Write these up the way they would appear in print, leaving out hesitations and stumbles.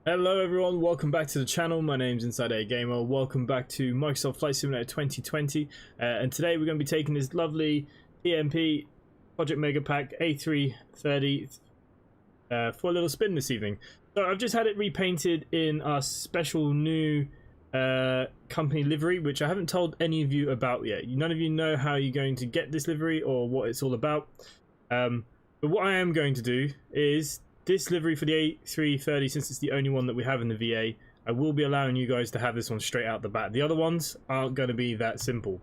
Hello everyone, welcome back to the channel. My name's InsideAgameR. Welcome back to Microsoft Flight Simulator 2020. And today we're going to be taking this lovely PMP Project Mega Pack A330 for a little spin this evening. So I've just had it repainted in our special new company livery, which I haven't told any of you about yet. None of you know how you're going to get this livery or what it's all about. But what I am going to do is this livery for the A330, since it's the only one that we have in the VA, I will be allowing you guys to have this one straight out the bat. The other ones aren't going to be that simple.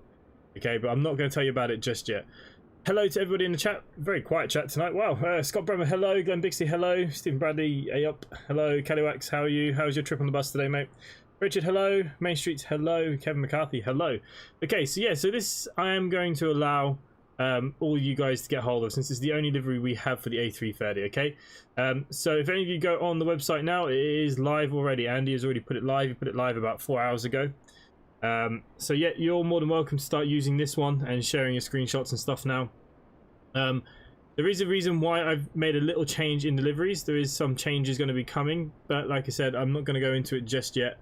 Okay, but I'm not going to tell you about it just yet. Hello to everybody in the chat. Very quiet chat tonight. Wow. Scott Bremer, hello. Glenn Bixley, hello. Stephen Bradley, up. Hello. Callywacks, how are you? How's your trip on the bus today, mate? Richard, hello. Main Streets, hello. Kevin McCarthy, hello. Okay, so yeah, so this I am going to allow all you guys to get hold of, since it's the only livery we have for the A330. Okay, so if any of you go on the website now, it is live already. Andy has already put it live. He put it live about 4 hours ago. So yeah, you're more than welcome to start using this one and sharing your screenshots and stuff now. There is a reason why I've made a little change in deliveries. There is some changes going to be coming, but like I said, I'm not going to go into it just yet.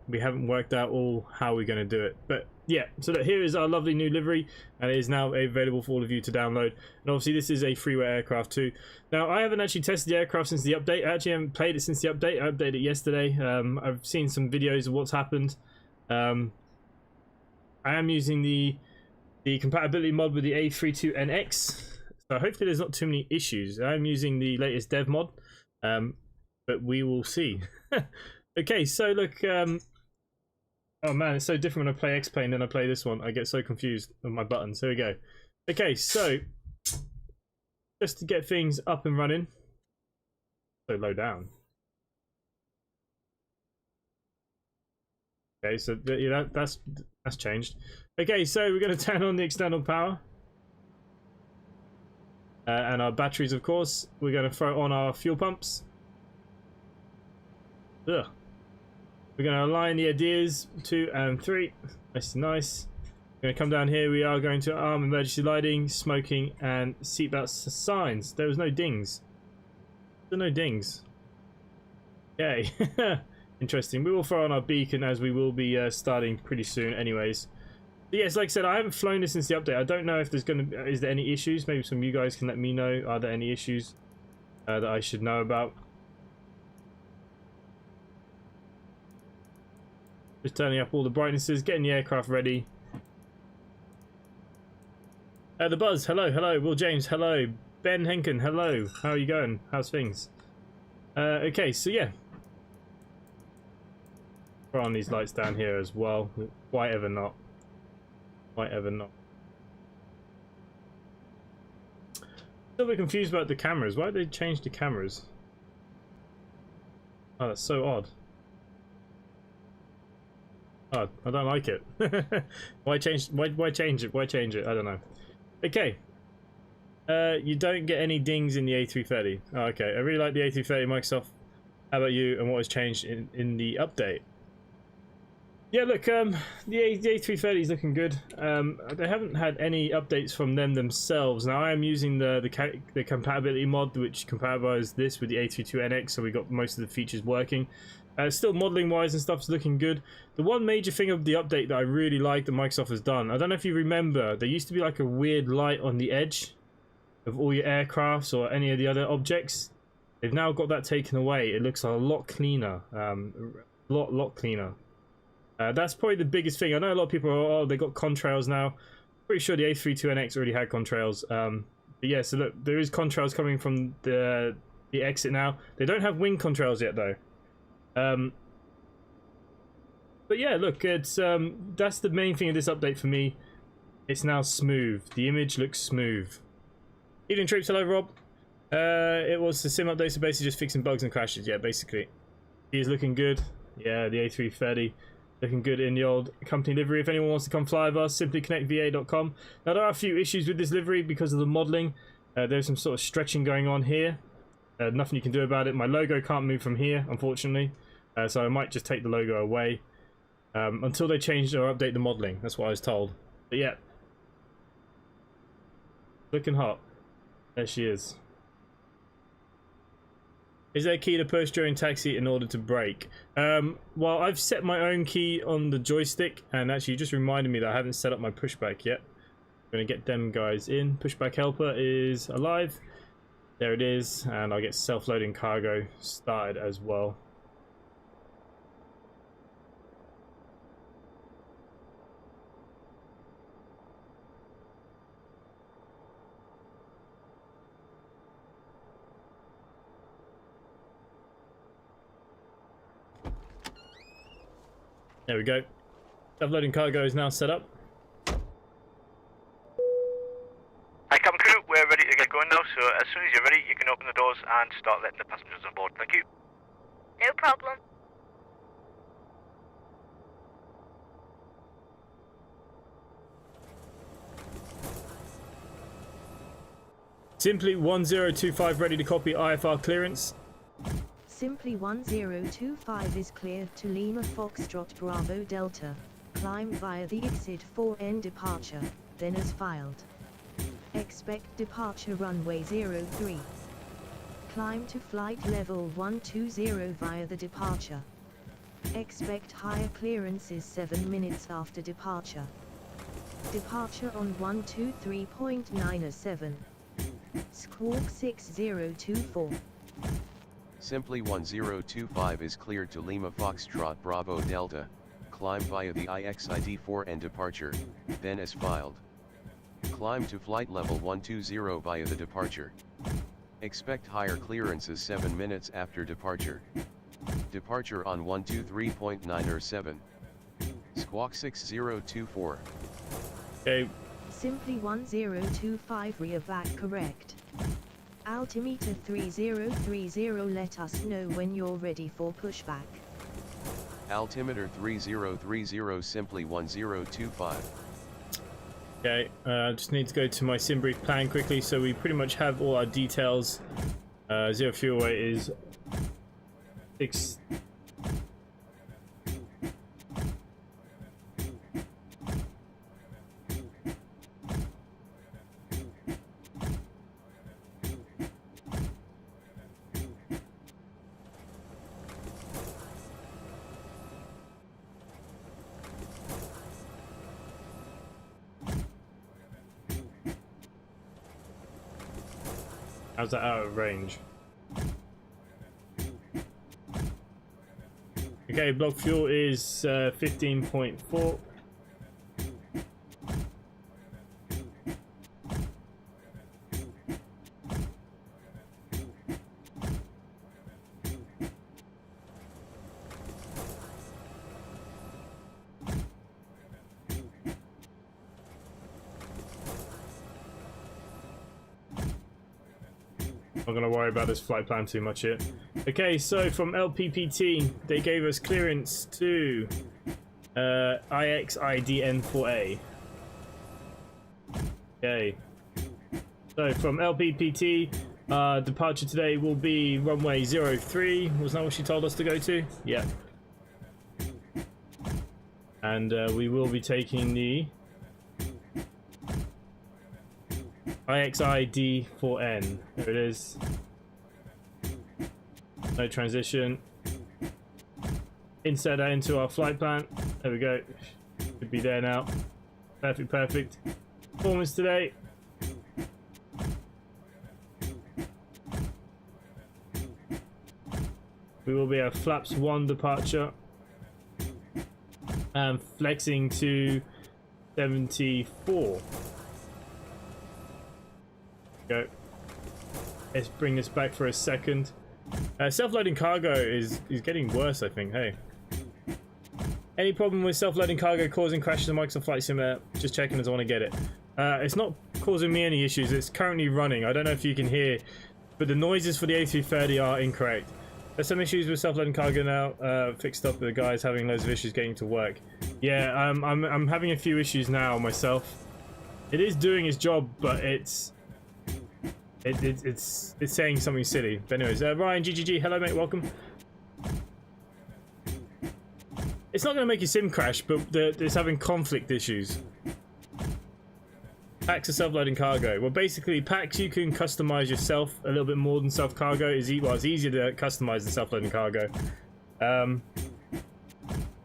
We haven't worked out all how we're going to do it, but yeah, so that here is our lovely new livery, and it is now available for all of you to download. And obviously this is a freeware aircraft too. Now I haven't actually tested the aircraft since the update. I actually haven't played it since the update. I updated it yesterday. I've seen some videos of what's happened. I am using the compatibility mod with the A32NX, so hopefully there's not too many issues. I'm using the latest dev mod, but we will see. Okay, so look, oh man, it's so different when I play X-Plane than I play this one. I get so confused with my buttons. Here we go. Okay, so just to get things up and running. So low down. Okay, so yeah, that's changed. Okay, so we're going to turn on the external power. And our batteries, of course. We're going to throw on our fuel pumps. Ugh. We're going to align the ideas 2 and 3. Nice and nice. We're going to come down here. We are going to arm emergency lighting, smoking, and seatbelt signs. There was no dings. There are no dings. Okay. Interesting. We will throw on our beacon, as we will be starting pretty soon anyways. But yes, like I said, I haven't flown this since the update. I don't know if there's going to is there any issues. Maybe some of you guys can let me know. Are there any issues that I should know about? Just turning up all the brightnesses, getting the aircraft ready. The Buzz, hello, hello. Will James, hello. Ben Henkin, hello. How are you going? How's things? Okay, so yeah. Throw on these lights down here as well. Why ever not? Why ever not? Still a bit confused about the cameras. Why did they change the cameras? Oh, that's so odd. Oh, I don't like it. Why change it? Why change it? I don't know. Okay. You don't get any dings in the A330. Oh, okay. I really like the A330, Microsoft. How about you, and what has changed in the update? Yeah, look, the A330 is looking good. They haven't had any updates from them themselves. Now I am using the compatibility mod, which compatibilizes this with the A32NX, so we got most of the features working. Still modeling wise and stuff is looking good. The one major thing of the update that I really like that Microsoft has done, I don't know if you remember, there used to be like a weird light on the edge of all your aircrafts or any of the other objects. They've now got that taken away. It looks a lot cleaner, lot cleaner. That's probably the biggest thing. I know a lot of people are, oh, they got contrails now. Pretty sure the A32NX already had contrails. But yeah, so look, there is contrails coming from the exit now. They don't have wing contrails yet though. But yeah, look, it's that's the main thing of this update for me. It's now smooth. The image looks smooth. Evening Troops, hello Rob. It was the sim update, so basically just fixing bugs and crashes. Yeah, basically. He is looking good. Yeah, the A330 looking good in the old company livery. If anyone wants to come fly with us, simply connectva.com. Now there are a few issues with this livery because of the modeling. There's some sort of stretching going on here. Nothing you can do about it. My logo can't move from here, unfortunately. So I might just take the logo away until they change or update the modeling. That's what I was told. But yeah, looking hot. There she is. Is there a key to push during taxi in order to brake? Well, I've set my own key on the joystick, and actually you just reminded me that I haven't set up my pushback yet. I'm going to get them guys in. Pushback helper is alive. There it is, and I'll get self-loading cargo started as well. There we go. Self-loading cargo is now set up. Hi, cabin crew. We're ready to get going now, so as soon as you're ready, you can open the doors and start letting the passengers on board. Thank you. No problem. Simply 1025 ready to copy IFR clearance. Simply 1025 is cleared to Lima Foxtrot Bravo Delta. Climb via the InsideAgameR departure, then as filed. Expect departure runway 03. Climb to flight level 120 via the departure. Expect higher clearances 7 minutes after departure. Departure on 123.907. Squawk 6024. Simply 1025 is cleared to Lima Foxtrot Bravo Delta. Climb via the InsideAgameR and departure, then as filed. Climb to flight level 120 via the departure. Expect higher clearances 7 minutes after departure. Departure on 123.907. Squawk 6024. Okay. Simply 1025 re-evac correct. Altimeter 3030, let us know when you're ready for pushback. Altimeter 3030, simply 1025. Okay, just need to go to my sim brief plan quickly, so we pretty much have all our details. Zero fuel weight is 6. How's that out of range? Okay, block fuel is 15.4. Not gonna worry about this flight plan too much here. Okay, so from LPPT, they gave us clearance to InsideAgameR. Okay. So from LPPT, departure today will be runway 03. Wasn't that what she told us to go to? Yeah. And we will be taking the InsideAgameR. There it is. No transition. Insert that into our flight plan. There we go. Should be there now. Perfect, perfect. Performance today. We will be at flaps 1 departure. And flexing to 74. Go. Let's bring this back for a second. Self-loading cargo is getting worse, I think. Hey, any problem with self-loading cargo causing crashes in Microsoft Flight Simulator? Just checking as I want to get it. It's not causing me any issues. It's currently running. I don't know if you can hear, but the noises for the A330 are incorrect. There's some issues with self-loading cargo now. Fixed up with the guys having loads of issues getting to work. Yeah, I'm having a few issues now myself. It is doing its job, but it's saying something silly. But anyways, Ryan GGG, hello mate, welcome. It's not going to make your sim crash, but it's having conflict issues. Packs are self-loading cargo. Well, basically, packs you can customize yourself a little bit more than self-cargo. Well, it's easier to customize than self-loading cargo.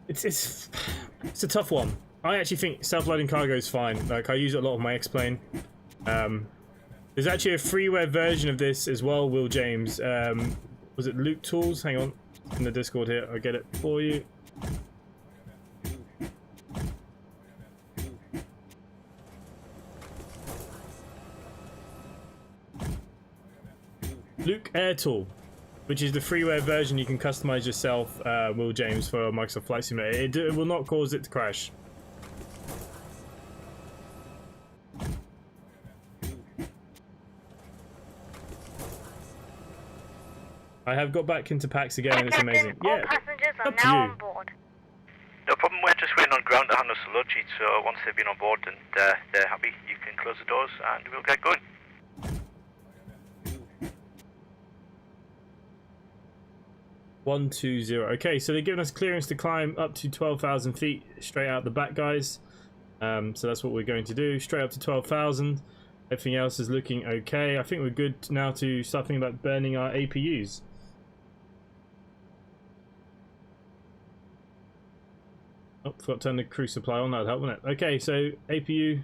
It's a tough one. I actually think self-loading cargo is fine. Like, I use it a lot of my X-Plane. There's actually a freeware version of this as well, Will James. Was it Luke Tools? Hang on. In the Discord here. I'll get it for you. Luke Air Tool, which is the freeware version you can customize yourself, Will James, for Microsoft Flight Simulator. It will not cause it to crash. I have got back into packs again, and it's amazing. All passengers are now on board. No problem, we're just waiting on ground to hand us the load sheet, so once they've been on board and they're happy, you can close the doors and we'll get going. 120. Okay, so they're giving us clearance to climb up to 12,000 feet straight out the back, guys. So that's what we're going to do, straight up to 12,000. Everything else is looking okay. I think we're good now to start thinking about burning our APUs. Oh, forgot to turn the crew supply on. That'd help, wouldn't it? Okay, so APU.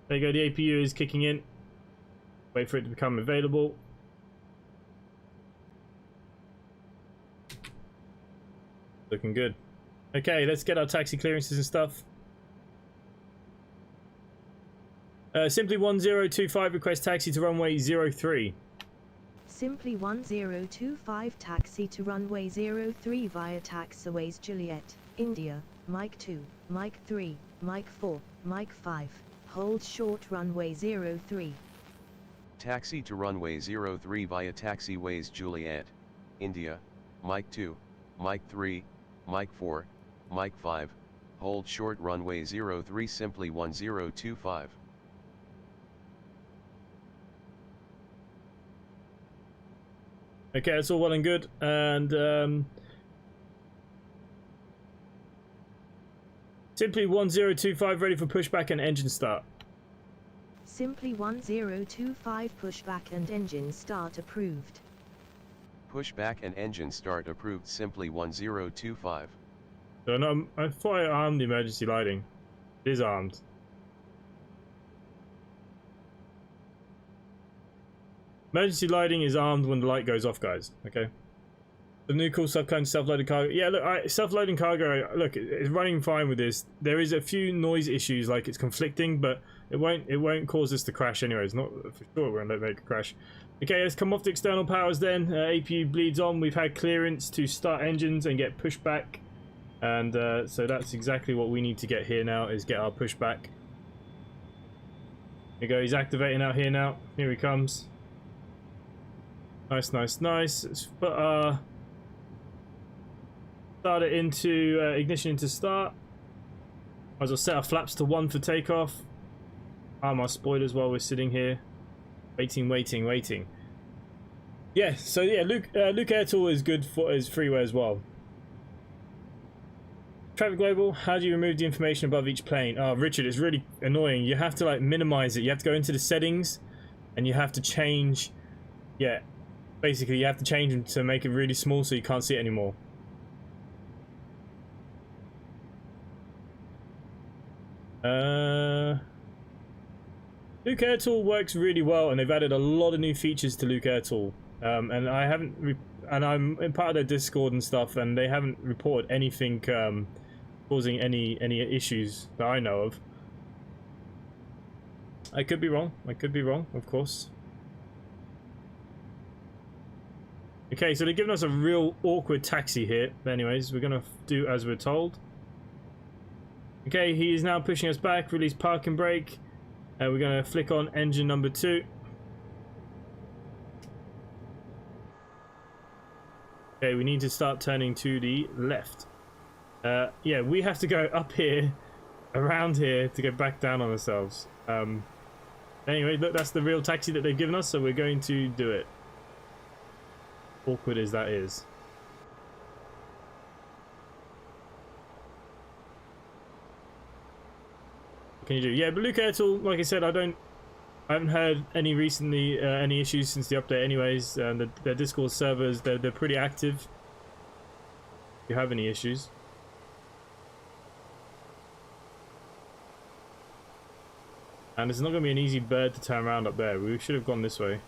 There you go, the APU is kicking in. Wait for it to become available. Looking good. Okay, let's get our taxi clearances and stuff. Simply 1025 request taxi to runway 03. Simply 1025 taxi to runway 03 via taxiways Juliet, India, Mike 2, Mike 3, Mike 4, Mike 5. Hold short runway 03. Taxi to runway 03 via taxiways Juliet, India, Mike 2, Mike 3, Mike 4, Mike 5. Hold short runway 03 simply 1025. Okay, that's all well and good, and simply 1025 ready for pushback and engine start. Simply 1025 pushback and engine start approved. Pushback and engine start approved simply 1025. So no, I thought I armed the emergency lighting. It is armed. Emergency lighting is armed when the light goes off, guys. Okay. The new cool stuff kind of self-loading cargo. Yeah, look, self-loading cargo. Look, it's running fine with this. There is a few noise issues, like it's conflicting, but it won't cause us to crash anyways. Not for sure. We're gonna make it crash. Okay, let's come off the external powers then. APU bleeds on. We've had clearance to start engines and get pushback, and so that's exactly what we need to get here now. Is get our pushback. There you go. He's activating out here now. Here he comes. Nice, nice, nice. Let's put our start it into ignition into start. Might as well set our flaps to 1 for takeoff. Arm our spoilers while we're sitting here. Waiting. Yeah, so yeah, Luke Air Tool is good for his freeware as well. Traffic Global, how do you remove the information above each plane? Oh, Richard, it's really annoying. You have to like minimize it. You have to go into the settings and you have to change, yeah, basically you have to change them to make it really small so you can't see it anymore. Luke Air Tool works really well, and they've added a lot of new features to Luke Air Tool. And I haven't, and I'm in part of their Discord and stuff, and they haven't reported anything causing any issues that I know of. I could be wrong. Of course. Okay, so they're giving us a real awkward taxi here. But anyways, we're gonna do as we're told. Okay, he is now pushing us back. Release parking brake. We're going to flick on engine number 2. Okay, we need to start turning to the left. Yeah, we have to go up here, around here, to get back down on ourselves. Anyway, look, that's the real taxi that they've given us, so we're going to do it. awkward as that is. What can you do? Yeah, but Luke Airtool, like I said, I haven't heard any recently any issues since the update. Anyways, their Discord servers they're pretty active. If you have any issues. And it's not going to be an easy bird to turn around up there. We should have gone this way.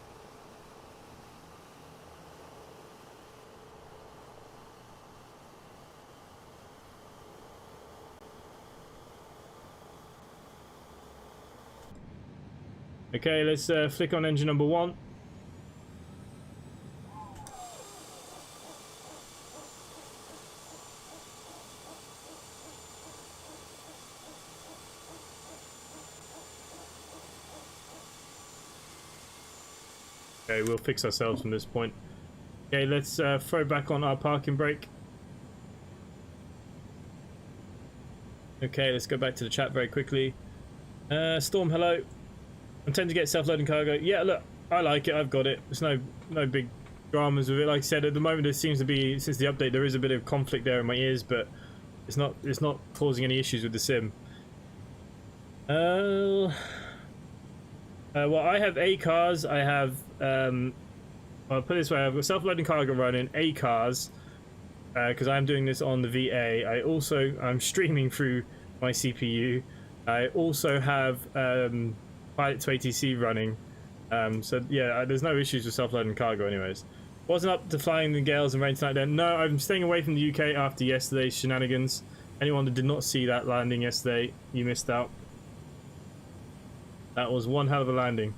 Okay, let's flick on engine number 1. Okay, we'll fix ourselves from this point. Okay, let's throw back on our parking brake. Okay, let's go back to the chat very quickly. Storm, hello. I intend to get self-loading cargo. Yeah, look, I like it. I've got it. There's no big dramas with it. Like I said, at the moment there seems to be, since the update, there is a bit of conflict there in my ears, but it's not causing any issues with the sim. Well, I have A cars. I have I'll put it this way: I've got self-loading cargo running, A cars, because I'm doing this on the VA. I'm streaming through my CPU. I also have Pilot to ATC running, so yeah, there's no issues with self-loading cargo anyways. Wasn't up to flying the gales and rain tonight then. No, I'm staying away from the UK after yesterday's shenanigans. Anyone that did not see that landing yesterday, you missed out. That was one hell of a landing.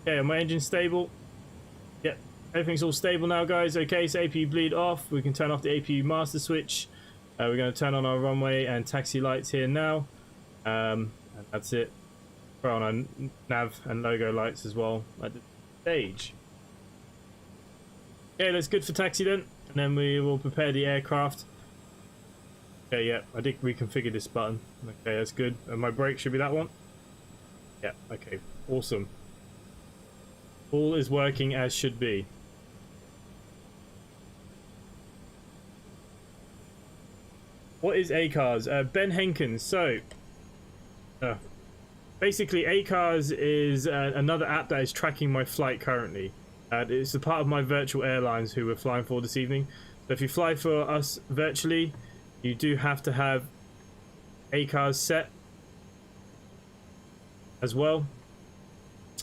Okay, my engine's stable. Yep, everything's all stable now, guys. Okay, so APU bleed off. We can turn off the APU master switch. We're going to turn on our runway and taxi lights here now. And that's it. Throw on our nav and logo lights as well at the stage. Okay, that's good for taxi then. And then we will prepare the aircraft. Okay, yeah, I did reconfigure this button. Okay, that's good. And my brake should be that one. Yeah, okay, awesome. All is working as should be. What is ACARS? Ben Henkins. So, basically, ACARS is another app that is tracking my flight currently. It's a part of my virtual airlines who we're flying for this evening. So if you fly for us virtually, you do have to have ACARS set as well.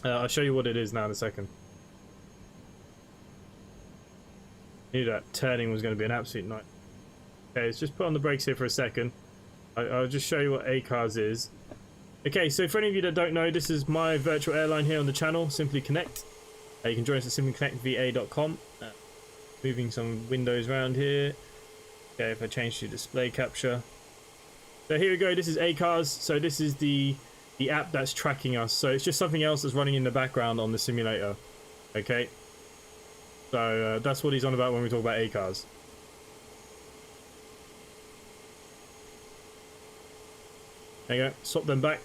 I'll show you what it is now in a second. I knew that turning was going to be an absolute night. Okay, let's just put on the brakes here for a second. I'll just show you what ACARS is. Okay, so for any of you that don't know, this is my virtual airline here on the channel, Simply Connect. You can join us at simplyconnectva.com. Moving some windows around here. Okay, if I change to display capture. So here we go, this is ACARS. So this is the app that's tracking us. So it's just something else that's running in the background on the simulator. Okay. So that's what he's on about when we talk about ACARS. There you go, swap them back.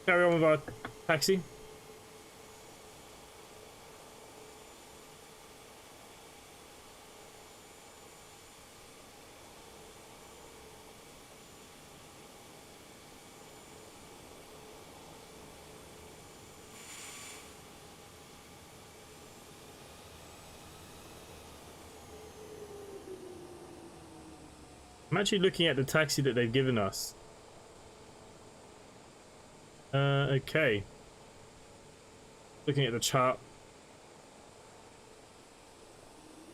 Carry on with our taxi. I'm actually looking at the taxi that they've given us. Okay. Looking at the chart.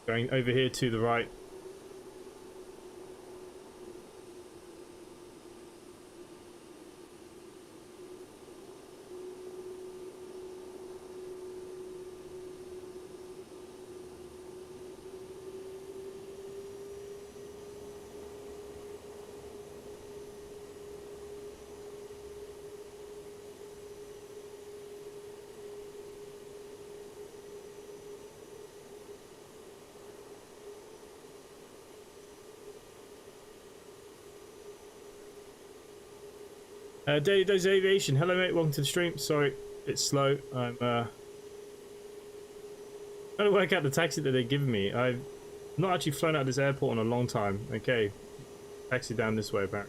Going over here to the right. Daily Dose Aviation, hello mate, welcome to the stream. Sorry, it's slow. I'm trying to work out the taxi that they're giving me. I've not actually flown out of this airport in a long time. Okay, taxi down this way back.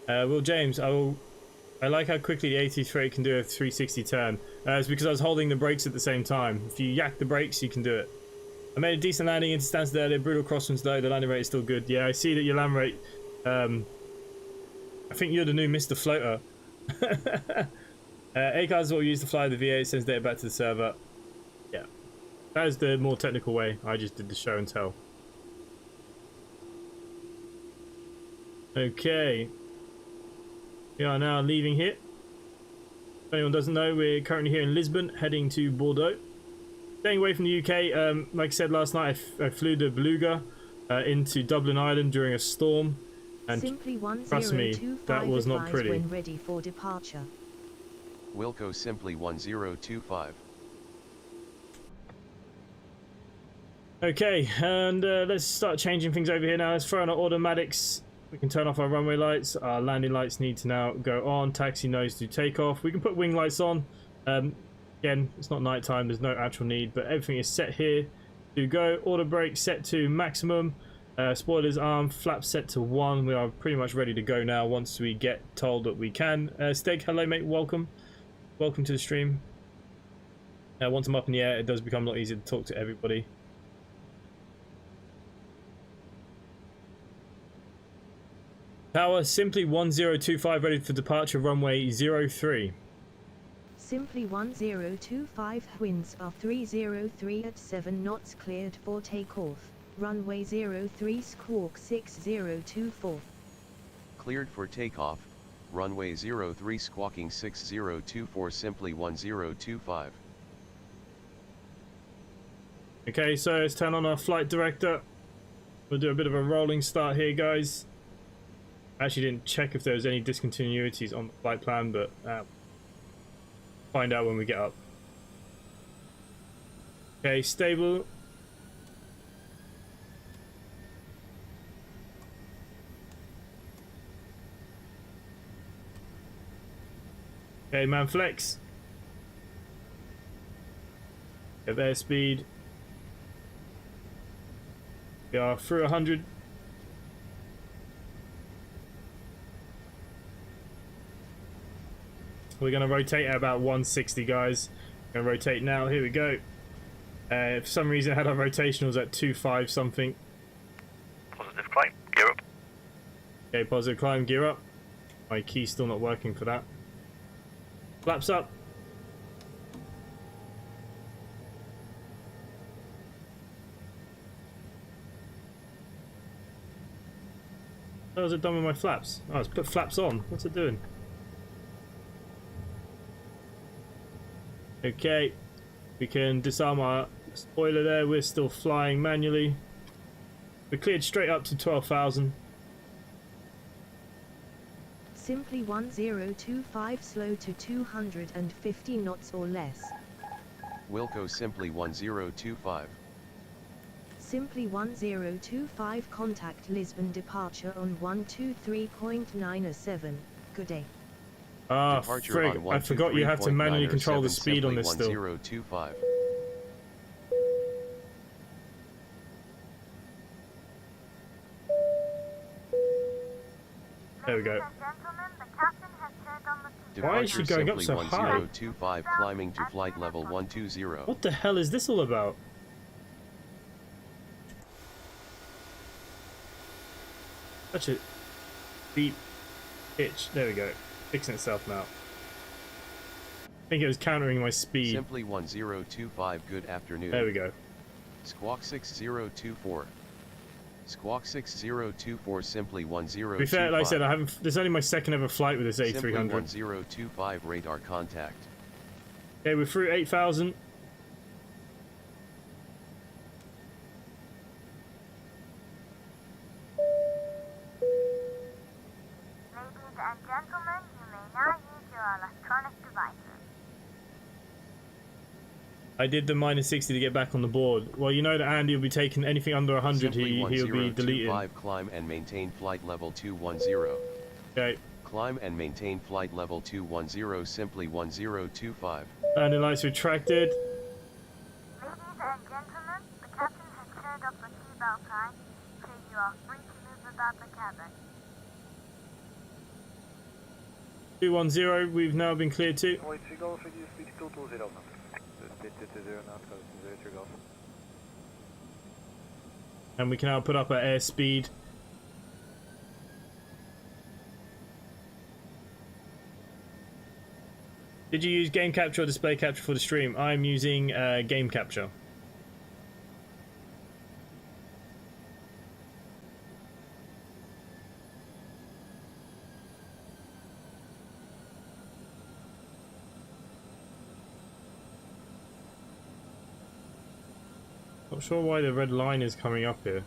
Well, James, I like how quickly the A330 can do a 360 turn. It's because I was holding the brakes at the same time. If you yak the brakes, you can do it. I made a decent landing into stance there. They're brutal crosswinds though. The landing rate is still good. Yeah, I see that your land rate. I think you're the new Mr. Floater. ACARS is what we use to fly the V8. Sends data back to the server. Yeah, that is the more technical way. I just did the show and tell. Okay. We are now leaving here. If anyone doesn't know, we're currently here in Lisbon, heading to Bordeaux. Staying away from the UK. Like I said last night, I flew the Beluga into Dublin Island during a storm, and trust me, that was not pretty. When ready for departure. Wilco Simply 1025. Okay, and let's start changing things over here now. Let's throw on our automatics. We can turn off our runway lights. Our landing lights need to now go on. Taxi nose to take off. We can put wing lights on. Again, it's not night time. There's no actual need, but everything is set here to go. Auto brake set to maximum. Spoilers arm. Flaps set to 1. We are pretty much ready to go now once we get told that we can. Steg, hello mate. Welcome. Welcome to the stream. Once I'm up in the air, it does become a lot easier to talk to everybody. Tower, Simply 1025 ready for departure, runway 03. Simply 1025, winds are 303 at 7 knots, cleared for takeoff. Runway 03, squawk 6024. Cleared for takeoff, runway 03 squawking 6024, Simply 1025. Okay, so let's turn on our flight director. We'll do a bit of a rolling start here, guys. I actually didn't check if there was any discontinuities on the flight plan, but find out when we get up. Okay, stable. Okay, man flex. Have airspeed. We are through 100. We're going to rotate at about 160, guys. Going to rotate now. Here we go. For some reason, I had our rotationals at 25 something. Positive climb, gear up. Okay, positive climb, gear up. My key's still not working for that. Flaps up. What has it done with my flaps? Oh, it's put flaps on. What's it doing? Okay, we can disarm our spoiler there. We're still flying manually. We're cleared straight up to 12,000. Simply 1025, slow to 250 knots or less. Wilco Simply 1025. Simply 1025, contact Lisbon departure on 123.907. Good day. Ah, frig, I forgot you have to manually control the speed on this still. 1025. There we go. Departure Why is she going up so high? 1025, climbing to flight level 120. What the hell is this all about? Such a deep pitch. There we go. Fixing itself now. I think it was countering my speed. Simply 1025, good afternoon. There we go. Squawk 6024. Squawk 6024, Simply 1025. To be fair, like I said, this is only my second ever flight with this A300. Simply 1025, radar contact. Okay, we're through 8,000. I did the -60 to get back on the board. Well, you know that Andy will be taking anything under 100, he'll be deleted. Climb and maintain flight level 210. Okay. Climb and maintain flight level 210 simply 1025. Landing lights retracted. Ladies and gentlemen, the captain has turned off the seatbelt sign, so you are free to move about the cabin. 210, we've now been cleared to. Wait, Seagulls, reduce speed 220. Speed 220 now, close to 0 Seagulls. And we can now put up our airspeed. Did you use game capture or display capture for the stream? I'm using game capture. Not sure why the red line is coming up here.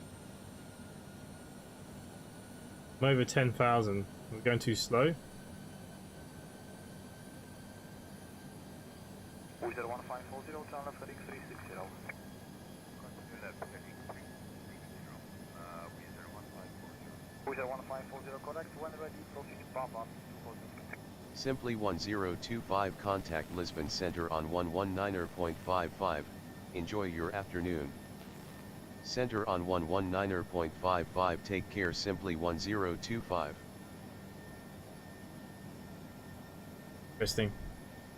I'm over 10,000. We're going too slow. Wizard 1540, channel left heading 360. Wizard 1540, correct. When ready, proceed to Papa. Simply 1025 contact Lisbon Center on 119.55. Enjoy your afternoon. Center on 119.55. Take care. Simply 1025. Interesting.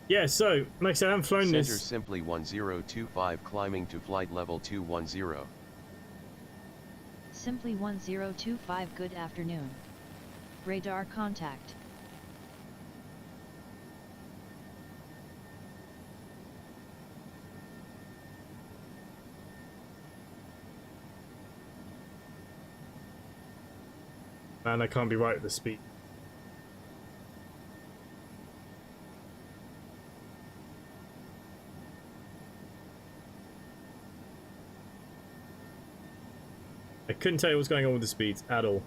Yeah, so, like I said, I haven't flown Center this. simply 1025 climbing to flight level 210. Simply 1025. Good afternoon. Radar contact. Man, I can't be right with the speed. I couldn't tell you what's going on with the speeds at all.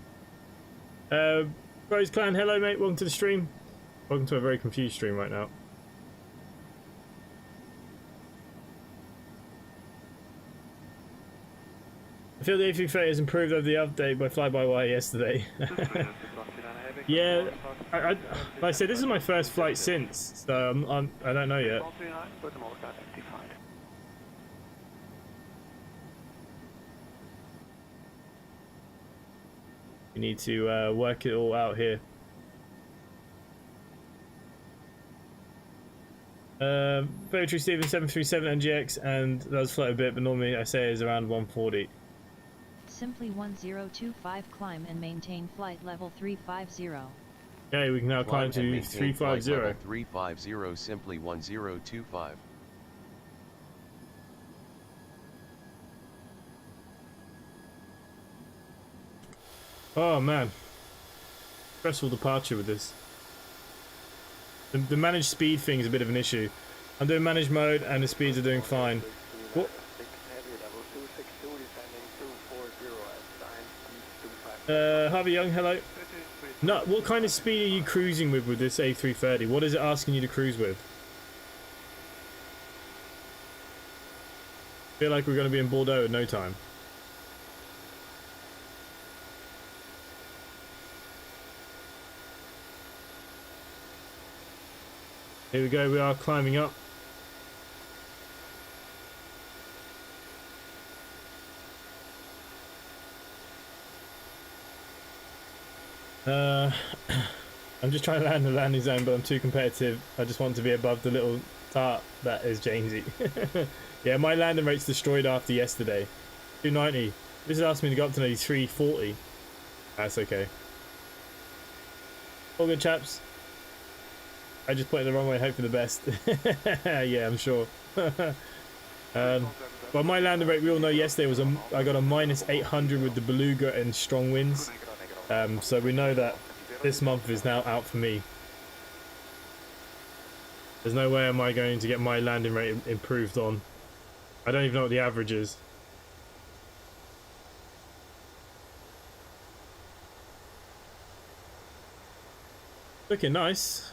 Rose Clan, hello mate, welcome to the stream. Welcome to a very confused stream right now. I feel the A330 has improved over the update by fly-by-wire yesterday. Yeah, like I said, this is my first flight since, so I don't know yet. We need to work it all out here. Poetry Steven 737 NGX, and that does float a bit, but normally I say is around 140. Simply 1025 climb and maintain flight level 350. Okay, we can now climb to 350. 350 simply 1025. Oh man, stressful departure with this. The managed speed thing is a bit of an issue. I'm doing managed mode and the speeds are doing fine. What? Harvey Young, hello. No, what kind of speed are you cruising with this A330? What is it asking you to cruise with? I feel like we're going to be in Bordeaux in no time. Here we go, we are climbing up. I'm just trying to land the landing zone, but I'm too competitive. I just want to be above the little tart that is Jamesy. Yeah, my landing rate's destroyed after yesterday. 290. This is asking me to go up to nearly 340. That's okay. All good, chaps. I just put it the wrong way, hope for the best. Yeah, I'm sure. But my landing rate, we all know yesterday was I got a -800 with the beluga and strong winds. So we know that this month is now out for me. There's no way am I going to get my landing rate improved on. I don't even know what the average is. Looking nice.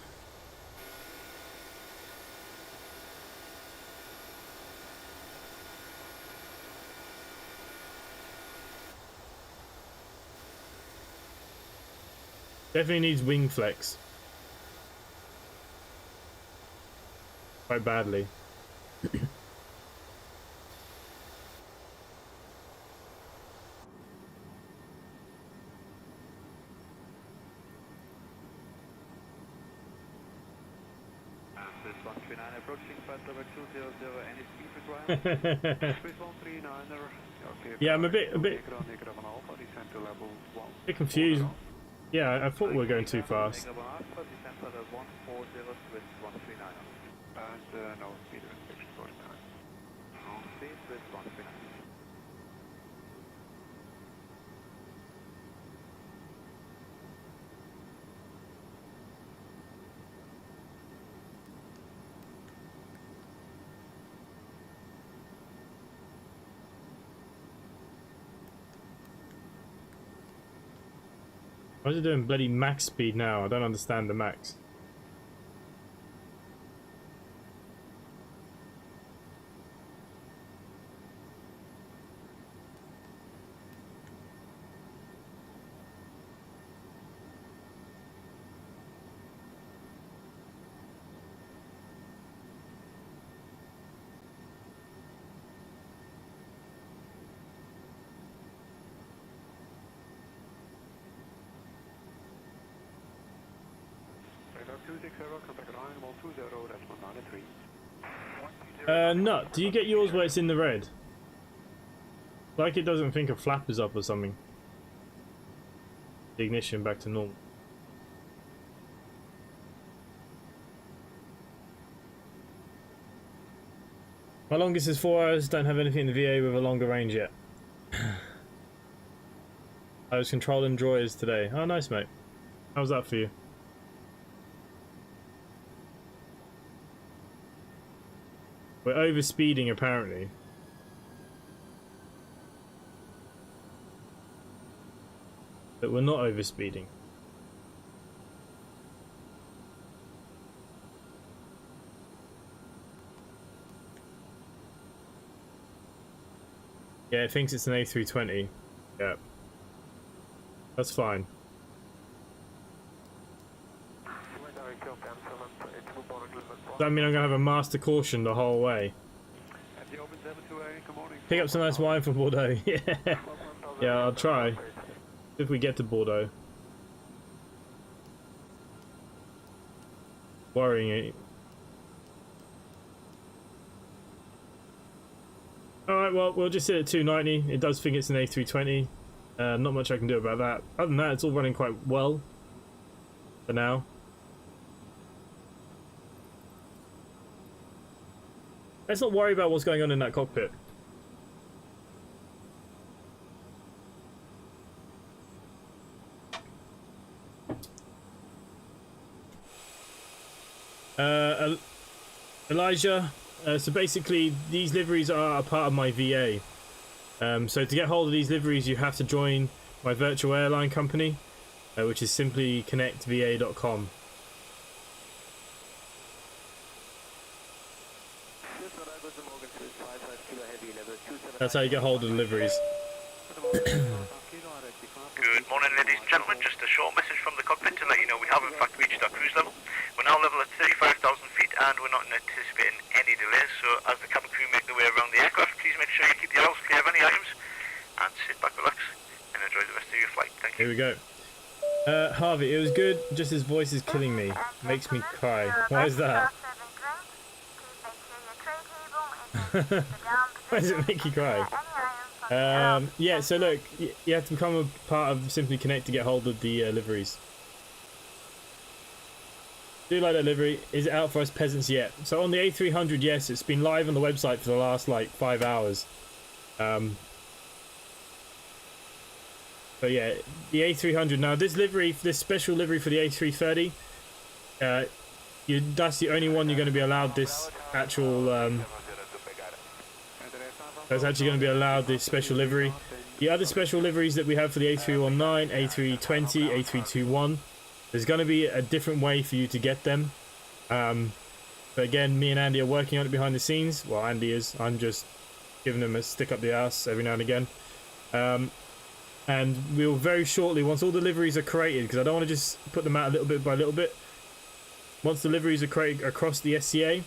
Definitely needs wing flex. Quite badly. Swiss 139 approaching flight level 200, any speed required? Swiss 139er. Yeah, I'm a bit confused. Yeah, I thought we were going too fast. And no speed restriction for time. No speed with 139. Why is it doing bloody max speed now? I don't understand the max. Nut, do you get yours where it's in the red? Like it doesn't think a flap is up or something. The ignition back to normal. My longest is 4 hours, don't have anything in the VA with a longer range yet. I was controlling drawers today. Oh nice mate. How's that for you? We're over speeding apparently. But we're not over speeding. Yeah, it thinks it's an A320. Yeah. That's fine. Does that mean I'm going to have a master caution the whole way? Pick up some nice wine from Bordeaux. Yeah. Yeah, I'll try. If we get to Bordeaux. Worrying it. Alright, well, we'll just sit at 290. It does think it's an A320. Not much I can do about that. Other than that, it's all running quite well. For now. Let's not worry about what's going on in that cockpit. Elijah, so basically these liveries are a part of my VA. So to get hold of these liveries you have to join my virtual airline company, which is simply connectva.com. That's how you get hold of the liveries. Good morning, ladies and gentlemen. Just a short message from the cockpit to let you know we have in fact reached our cruise level. We're now level at 35,000 feet and we're not anticipating any delays. So as the cabin crew make their way around the aircraft, please make sure you keep the aisles clear of any items and sit back, relax and enjoy the rest of your flight. Thank you. Here we go. Harvey, it was good. Just his voice is killing me. Makes me cry. Why is that? Why does it make you cry? Yeah, so look, you have to become a part of Simply Connect to get hold of the liveries. Do you like that livery? Is it out for us peasants yet? So on the A300, yes, it's been live on the website for the last like 5 hours. So yeah, the A300. Now this livery, this special livery for the A330, that's the only one you're going to be allowed this actual. That's actually going to be allowed this special livery. The other special liveries that we have for the A319, A320, A321, there's going to be a different way for you to get them. But again, me and Andy are working on it behind the scenes. Well, Andy is. I'm just giving them a stick up the ass every now and again. and we'll very shortly, once all the liveries are created, because I don't want to just put them out a little bit by little bit. Once the liveries are created across the SCA.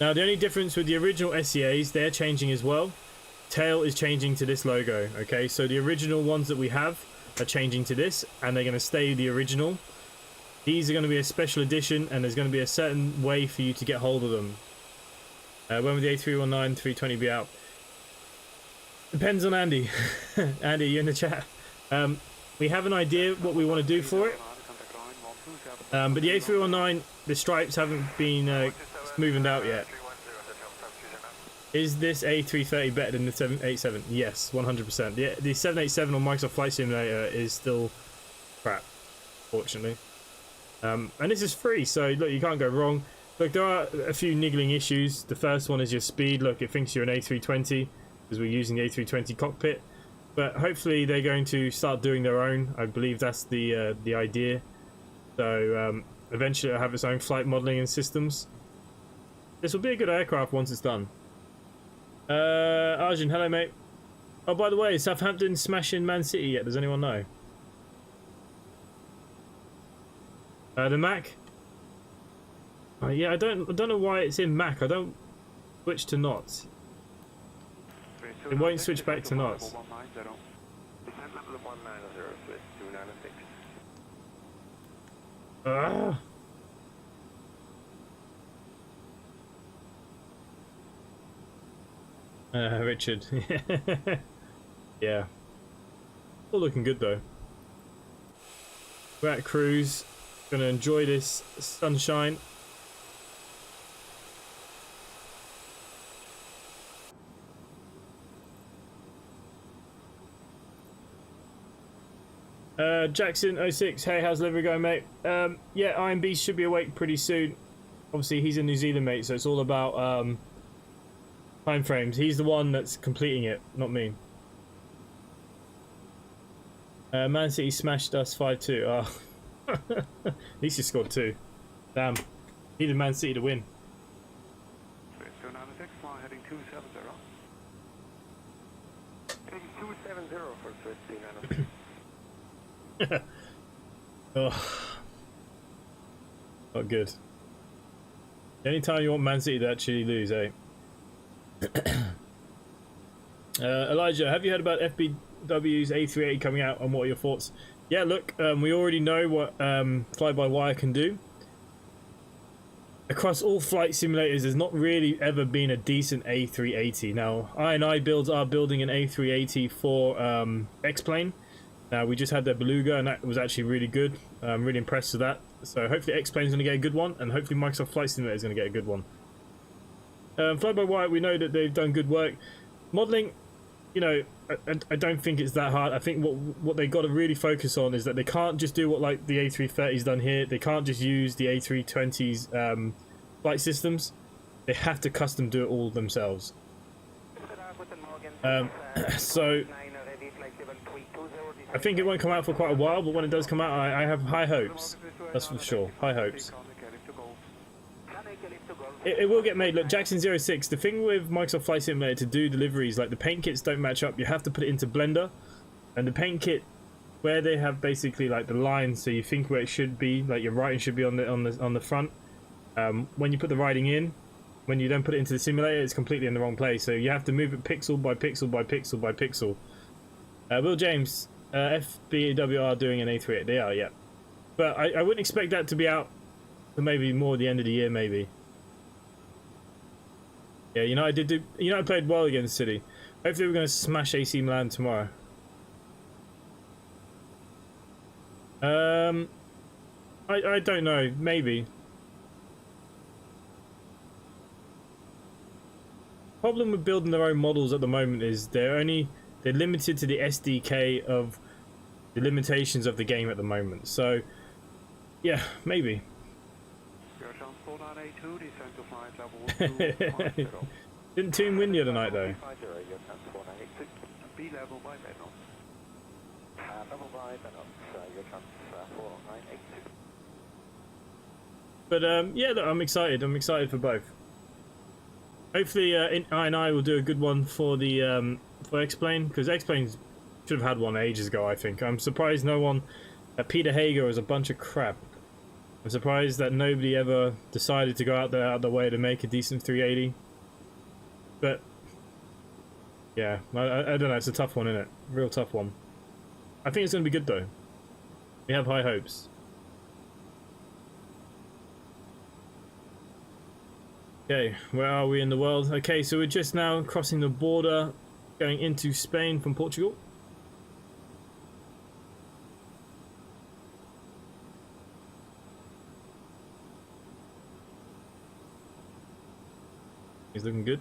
Now the only difference with the original SCAs, they're changing as well. Tail is changing to this logo, okay? So the original ones that we have are changing to this, and they're going to stay the original. These are going to be a special edition, and there's going to be a certain way for you to get hold of them. When will the A319 320 be out? Depends on Andy. Andy, you in the chat? We have an idea what we want to do for it. But the A319, the stripes haven't been smoothened out yet. Is this A330 better than the 787? Yes, 100%. The 787 on Microsoft Flight Simulator is still crap, fortunately. And this is free, so look, you can't go wrong. Look, there are a few niggling issues. The first one is your speed. Look, it thinks you're an A320 because we're using the A320 cockpit. But hopefully they're going to start doing their own. I believe that's the idea. So eventually it'll have its own flight modelling and systems. This will be a good aircraft once it's done. Arjun, hello mate. Oh, by the way, is Southampton smashing Man City yet? Does anyone know? The Mac? Yeah, I don't know why it's in Mac. I don't switch to knots. It won't switch back to knots. Richard. Yeah. All looking good though. We're at cruise. Gonna enjoy this sunshine. Jackson06, hey, how's livery going, mate? Yeah, IMB should be awake pretty soon. Obviously, he's in New Zealand, mate, so it's all about time frames. He's the one that's completing it, not me. Man City smashed us 5-2. Oh. At least he scored 2. Damn. Needed Man City to win. Heading 270 for Swiss 396. Oh, not good. Anytime you want Man City to actually lose, eh? Elijah, have you heard about FBW's A380 coming out, and what are your thoughts? Yeah, look, we already know what fly-by-wire can do. Across all flight simulators, there's not really ever been a decent A380. Now, I Builds are building an A380 for X-Plane. Now, we just had their Beluga, and that was actually really good. I'm really impressed with that. So hopefully X-Plane's going to get a good one, and hopefully Microsoft Flight Simulator is going to get a good one. Fly-by-wire, we know that they've done good work. Modelling, you know, I don't think it's that hard. I think what they got to really focus on is that they can't just do what like the A330's done here. They can't just use the A320's flight systems. They have to custom do it all themselves. So I think it won't come out for quite a while, but when it does come out, I have high hopes. That's for sure. High hopes. It will get made. Look, Jackson06, the thing with Microsoft Flight Simulator to do deliveries, like the paint kits don't match up. You have to put it into Blender, and the paint kit where they have basically like the lines, so you think where it should be, like your writing should be on the front. When you put the writing in, when you then put it into the simulator, it's completely in the wrong place. So you have to move it pixel by pixel by pixel by pixel. Will James, FBWR doing an A380. They are, yeah. But I wouldn't expect that to be out for maybe more the end of the year, maybe. Yeah, you know, I played well against City. Hopefully we're going to smash AC Milan tomorrow. I don't know, maybe. Problem with building their own models at the moment is they're limited to the SDK of the limitations of the game at the moment. So, yeah, maybe. Didn't Team win the other night though? But yeah, look, I'm excited. I'm excited for both. Hopefully, I will do a good one for the for X-Plane, because X-Plane's Should have had one ages ago, I think. I'm surprised no one... Peter Hager was a bunch of crap. I'm surprised that nobody ever decided to go out the way to make a decent 380. But... yeah, I don't know. It's a tough one, isn't it? Real tough one. I think it's going to be good, though. We have high hopes. Okay, where are we in the world? Okay, so we're just now crossing the border, going into Spain from Portugal. He's looking good.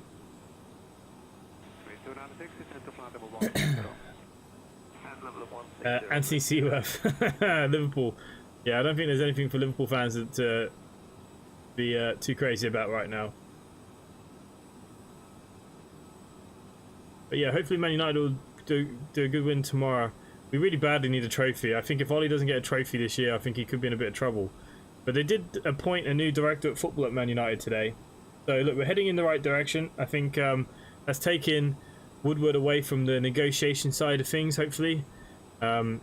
Anthony Seaworth, Liverpool. Yeah, I don't think there's anything for Liverpool fans to be too crazy about right now. But yeah, hopefully Man United will do a good win tomorrow. We really badly need a trophy. I think if Ollie doesn't get a trophy this year, I think he could be in a bit of trouble. But they did appoint a new director of football at Man United today. So look, we're heading in the right direction. I think that's taken Woodward away from the negotiation side of things, hopefully. So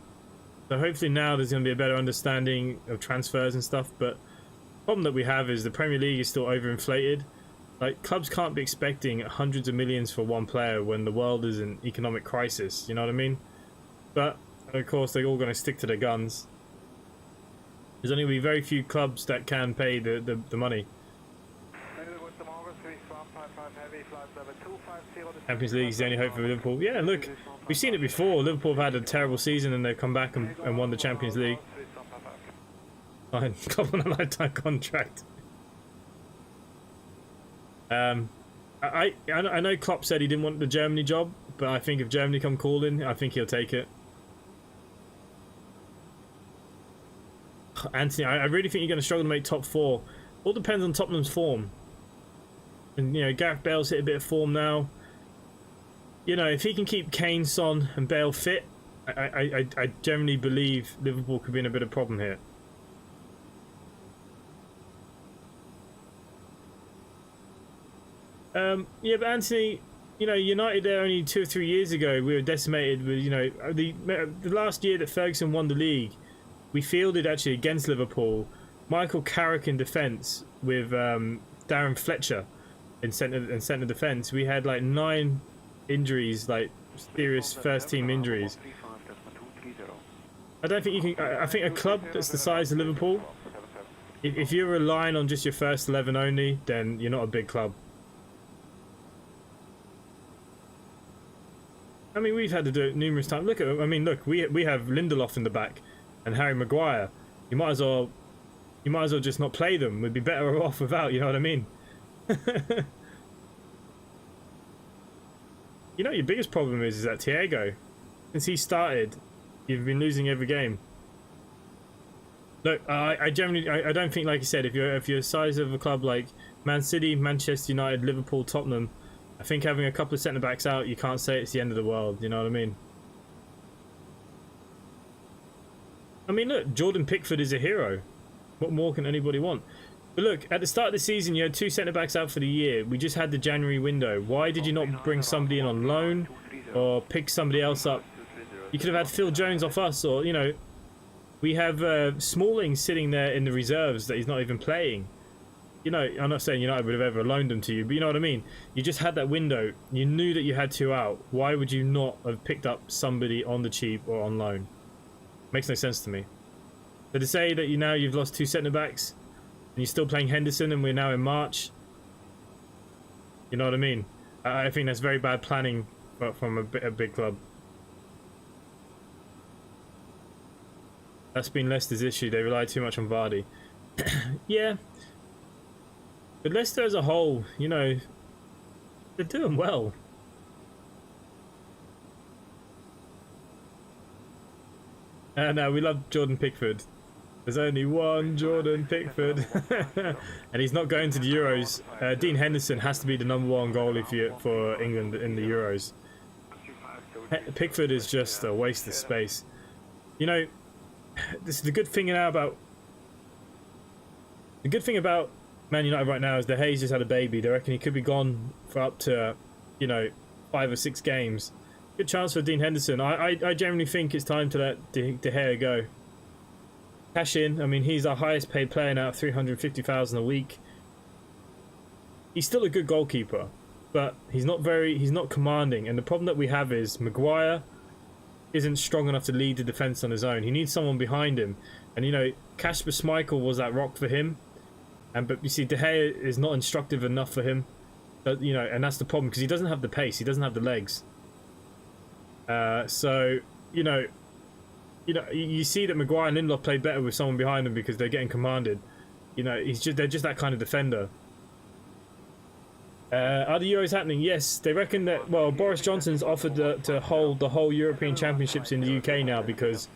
hopefully now there's going to be a better understanding of transfers and stuff. But the problem that we have is the Premier League is still overinflated. Like, clubs can't be expecting hundreds of millions for one player when the world is in economic crisis, you know what I mean? But, of course, they're all going to stick to their guns. There's only going to be very few clubs that can pay the money. Champions League is the only hope for Liverpool. Yeah, look, we've seen it before. Liverpool have had a terrible season and they've come back and won the Champions League. Club on a lifetime contract. I know Klopp said he didn't want the Germany job, but I think if Germany come calling, I think he'll take it. Anthony, I really think you're going to struggle to make top 4. All depends on Tottenham's form. And, you know, Gareth Bale's hit a bit of form now. You know, if he can keep Kane, Son and Bale fit, I generally believe Liverpool could be in a bit of problem here. Yeah, but Anthony, you know, United there only 2 or 3 years ago, we were decimated with, you know, the last year that Ferguson won the league, we fielded actually against Liverpool Michael Carrick in defence with Darren Fletcher in centre defence. We had like 9 injuries, like serious first team injuries. I don't think you can. I think a club that's the size of Liverpool, if you're relying on just your first 11 only, then you're not a big club. I mean, we've had to do it numerous times. Look, we have Lindelof in the back and Harry Maguire. You might as well just not play them. We'd be better off without. You know what I mean? You know, your biggest problem is that Thiago, since he started, you've been losing every game. Look, I don't think, like you said, if you're the size of a club like Man City, Manchester United, Liverpool, Tottenham, I think having a couple of centre backs out, you can't say it's the end of the world. You know what I mean? I mean, look, Jordan Pickford is a hero. What more can anybody want? But look, at the start of the season, you had 2 centre backs out for the year. We just had the January window. Why did you not bring somebody in on loan or pick somebody else up? You could have had Phil Jones off us, or, you know, we have Smalling sitting there in the reserves that he's not even playing. You know, I'm not saying United would have ever loaned them to you, but you know what I mean? You just had that window. You knew that you had 2 out. Why would you not have picked up somebody on the cheap or on loan? Makes no sense to me. So to say that you've lost 2 centre backs and you're still playing Henderson and we're now in March, you know what I mean? I think that's very bad planning from a big club. That's been Leicester's issue. They rely too much on Vardy. Yeah. But Leicester as a whole, you know, they're doing well. No, we love Jordan Pickford. There's only one Jordan Pickford. And he's not going to the Euros. Dean Henderson has to be the #1 goalie for England in the Euros. Pickford is just a waste of space. You know, this is the good thing now about... The good thing about Man United right now is that Hayes just had a baby. They reckon he could be gone for up to, you know, 5 or 6 games. Good chance for Dean Henderson. I generally think it's time to let De Gea go. Cash in. I mean, he's our highest paid player now at 350,000 a week. He's still a good goalkeeper, but he's not commanding. And the problem that we have is Maguire isn't strong enough to lead the defense on his own. He needs someone behind him. And you know, Kasper Schmeichel was that rock for him. But you see, De Gea is not instructive enough for him. But, you know, and that's the problem because he doesn't have the pace. He doesn't have the legs. So you see that Maguire and Lindelof play better with someone behind them because they're getting commanded. You know, they're just that kind of defender. Are the Euros happening? Yes, they reckon that. Well, Boris Johnson's offered to hold the whole European Championships in the UK now because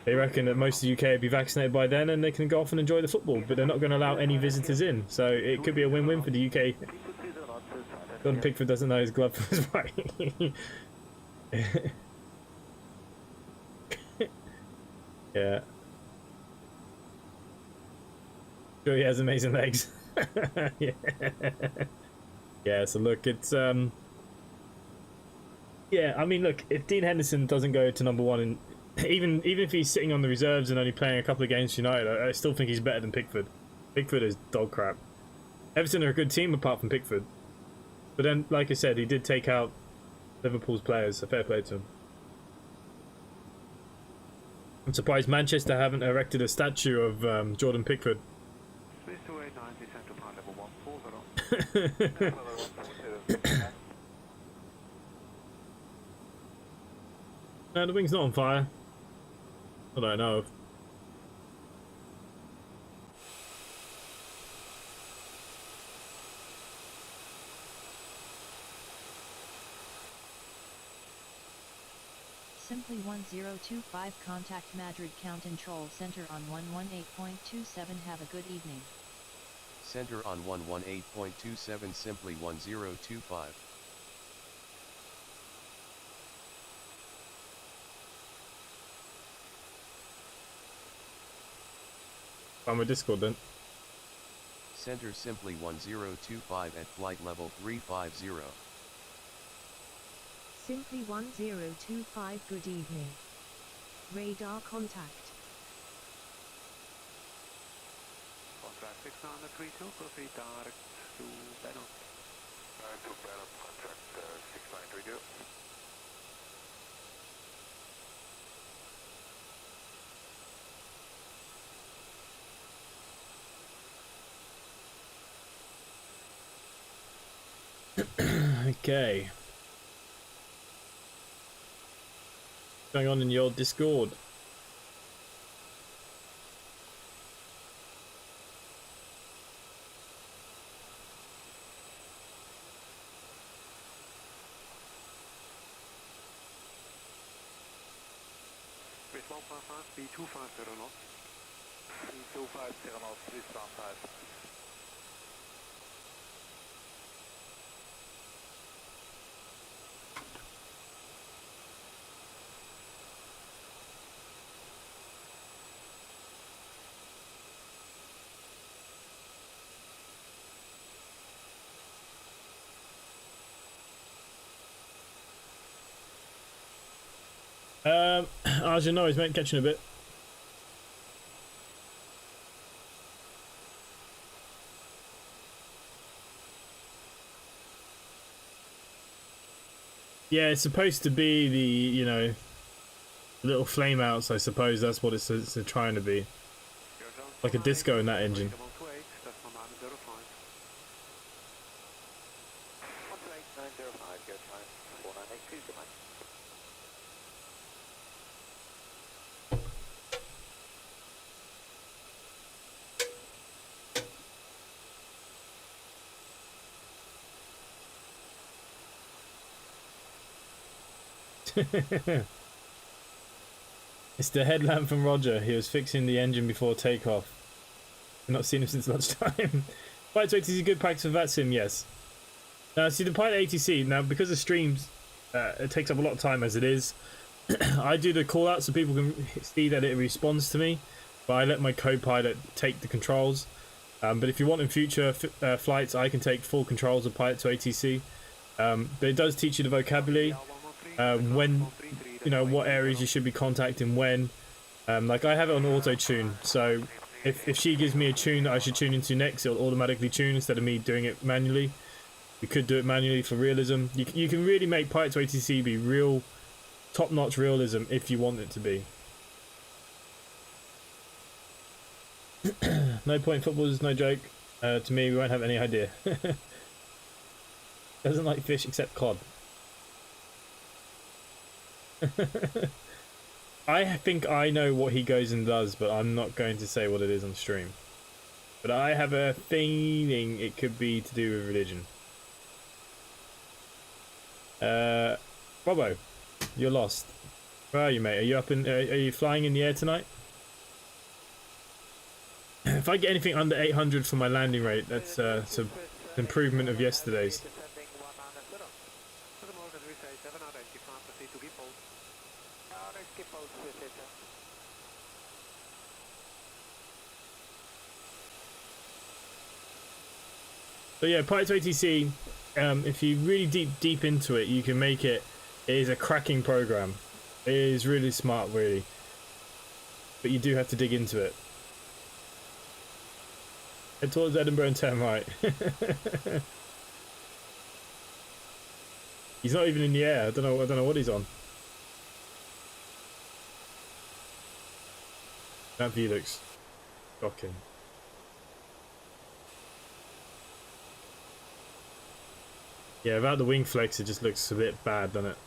they reckon that most of the UK will be vaccinated by then and they can go off and enjoy the football. But they're not going to allow any visitors in, so it could be a win-win for the UK. Gordon Pickford doesn't know his glove was right. Yeah. Sure, he has amazing legs. Yeah. Yeah, so look, it's yeah, I mean, look, if Dean Henderson doesn't go to number one, and even if he's sitting on the reserves and only playing a couple of games for United, I still think he's better than Pickford. Pickford is dog crap. Everton are a good team apart from Pickford. But then, like I said, he did take out Liverpool's players, so fair play to him. I'm surprised Manchester haven't erected a statue of Jordan Pickford. No, the wing's not on fire. I don't know of. Simply 1025 contact Madrid Control Center on 118.27. Have a good evening. Center on 118.27 simply 1025. I'm with Discord then. Center simply 1025 at flight level 350. Simply 1025. Good evening. Radar contact. Contact 632, proceed direct to Benham. Direct to Benham, contact 6932. Okay. What's going on in your Discord? Swiss 155, B250 knots. B250 knots, Swiss 15. As you know, he's catching a bit. Yeah, it's supposed to be the, you know, little flame outs, I suppose that's what it's trying to be. Like a disco in that engine. It's the headlamp from Roger. He was fixing the engine before takeoff. I've not seen him since lunchtime. Pilot to ATC, good practice for that sim, yes. Now, see, the Pilot ATC, now because of streams, it takes up a lot of time as it is. I do the call out so people can see that it responds to me, but I let my co-pilot take the controls. But if you want in future flights, I can take full controls of Pilot to ATC. But it does teach you the vocabulary. when, you know, what areas you should be contacting when. Like I have it on auto tune, so if she gives me a tune that I should tune into next, it'll automatically tune instead of me doing it manually. We could do it manually for realism. You can really make Pilot to ATC be real, top-notch realism if you want it to be. No point football is no joke. To me, we won't have any idea. Doesn't like fish except cod. I think I know what he goes and does, but I'm not going to say what it is on stream. But I have a feeling it could be to do with religion. Robbo, you're lost. Where are you, mate? Are you up in? Are you flying in the air tonight? If I get anything under 800 for my landing rate, that's an improvement of yesterday's. So yeah, Pilot to ATC, if you really deep into it, you can make it. It is a cracking program. It is really smart, really. But you do have to dig into it. Head towards Edinburgh and turn right. He's not even in the air. I don't know what he's on. That view looks shocking. Yeah, without the wing flex, it just looks a bit bad, doesn't it?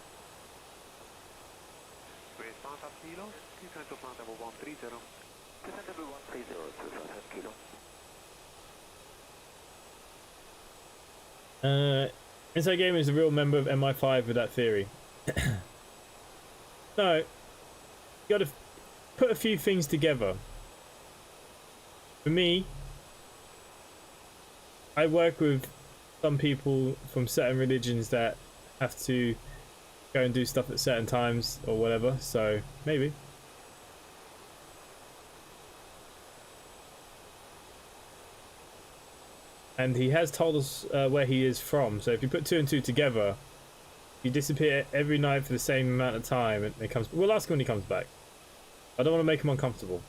InsideAgameR is a real member of MI5 with that theory. No, you got to put a few things together. For me, I work with some people from certain religions that have to go and do stuff at certain times or whatever, so maybe. And he has told us where he is from, so if you put 2 and 2 together, you disappear every night for the same amount of time, and it comes. We'll ask him when he comes back. I don't want to make him uncomfortable.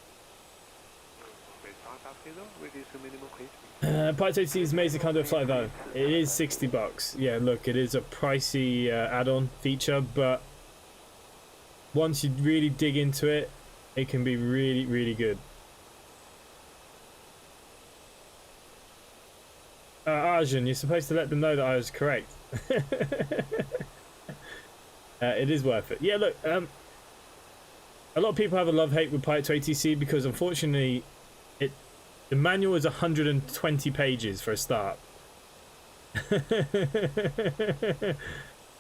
Pilot to ATC is amazing, can't do a flight though. It is $60. Yeah, look, it is a pricey add-on feature, but once you really dig into it, it can be really, really good. Arjun, you're supposed to let them know that I was correct. It is worth it. Yeah, look, a lot of people have a love-hate with Pilot to ATC because unfortunately, the manual is 120 pages for a start.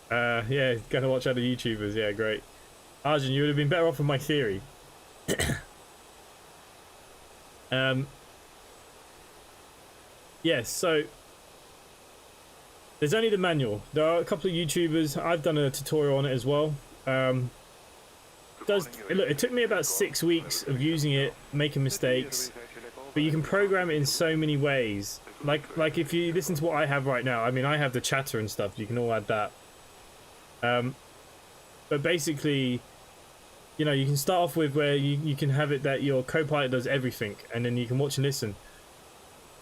Yeah, gonna watch other YouTubers. Yeah, great. Arjun, you would have been better off with my theory. Yes, so there's only the manual. There are a couple of YouTubers. I've done a tutorial on it as well. Look, it took me about 6 weeks of using it, making mistakes, but you can program it in so many ways. Like if you listen to what I have right now, I mean, I have the chatter and stuff. You can all add that. But basically, you know, you can start off with where you can have it that your co-pilot does everything, and then you can watch and listen.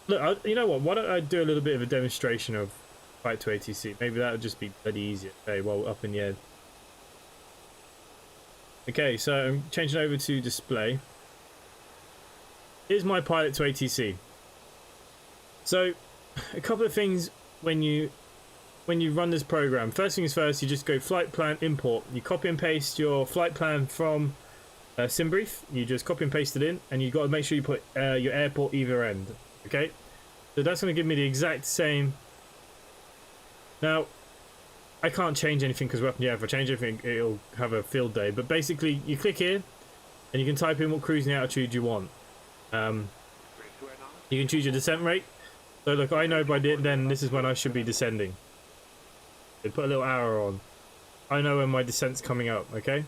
Look, you know what? Why don't I do a little bit of a demonstration of Pilot to ATC? Maybe that would just be bloody easier. Okay, well, up in the air. Okay, so I'm changing over to display. Here's my Pilot to ATC. So, a couple of things when you run this program. First thing is first, you just go flight plan import. You copy and paste your flight plan from SimBrief. You just copy and paste it in, and you've got to make sure you put your airport either end. Okay, so that's going to give me the exact same. Now, I can't change anything because we're up in the air. If I change anything, it'll have a field day. But basically, you click here, and you can type in what cruising altitude you want. You can choose your descent rate. So look, I know by then this is when I should be descending. They put a little arrow on. I know when my descent's coming up. Okay.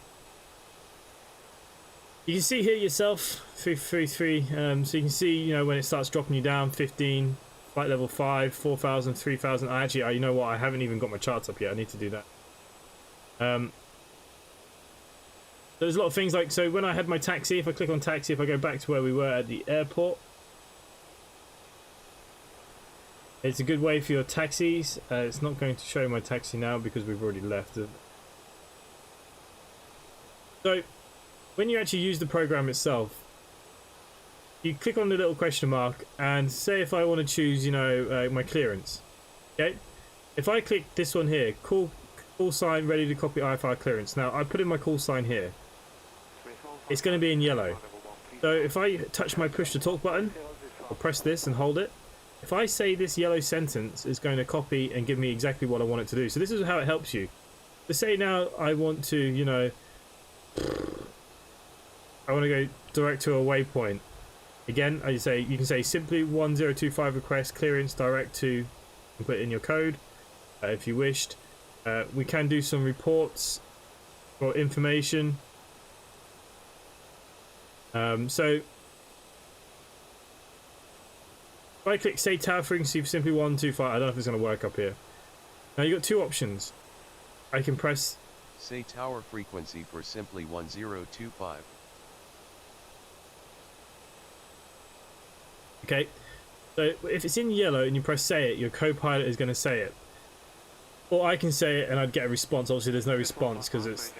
You can see here yourself 333. So you can see, you know, when it starts dropping you down. 15, flight level 5, 4,000, 3,000. You know what? I haven't even got my charts up yet. I need to do that. There's a lot of things like, so when I had my taxi, if I click on taxi, if I go back to where we were at the airport, it's a good way for your taxis. It's not going to show my taxi now because we've already left it. So when you actually use the program itself, you click on the little question mark and say if I want to choose, you know, my clearance. Okay, if I click this one here, call sign ready to copy IFR clearance. Now I put in my call sign here. It's going to be in yellow. So if I touch my push to talk button, or press this and hold it, if I say this yellow sentence, it's going to copy and give me exactly what I want it to do. So this is how it helps you. To say now I want to, you know, I want to go direct to a waypoint. Again, you can say simply 1025 request clearance direct to, and put in your code if you wished. We can do some reports or information. So if I click say tower frequency for simply 125, I don't know if it's going to work up here. Now you've got two options. I can press say tower frequency for simply 1025. Okay, so if it's in yellow and you press say it, your co-pilot is going to say it. Or I can say it and I'd get a response. Obviously there's no response because it's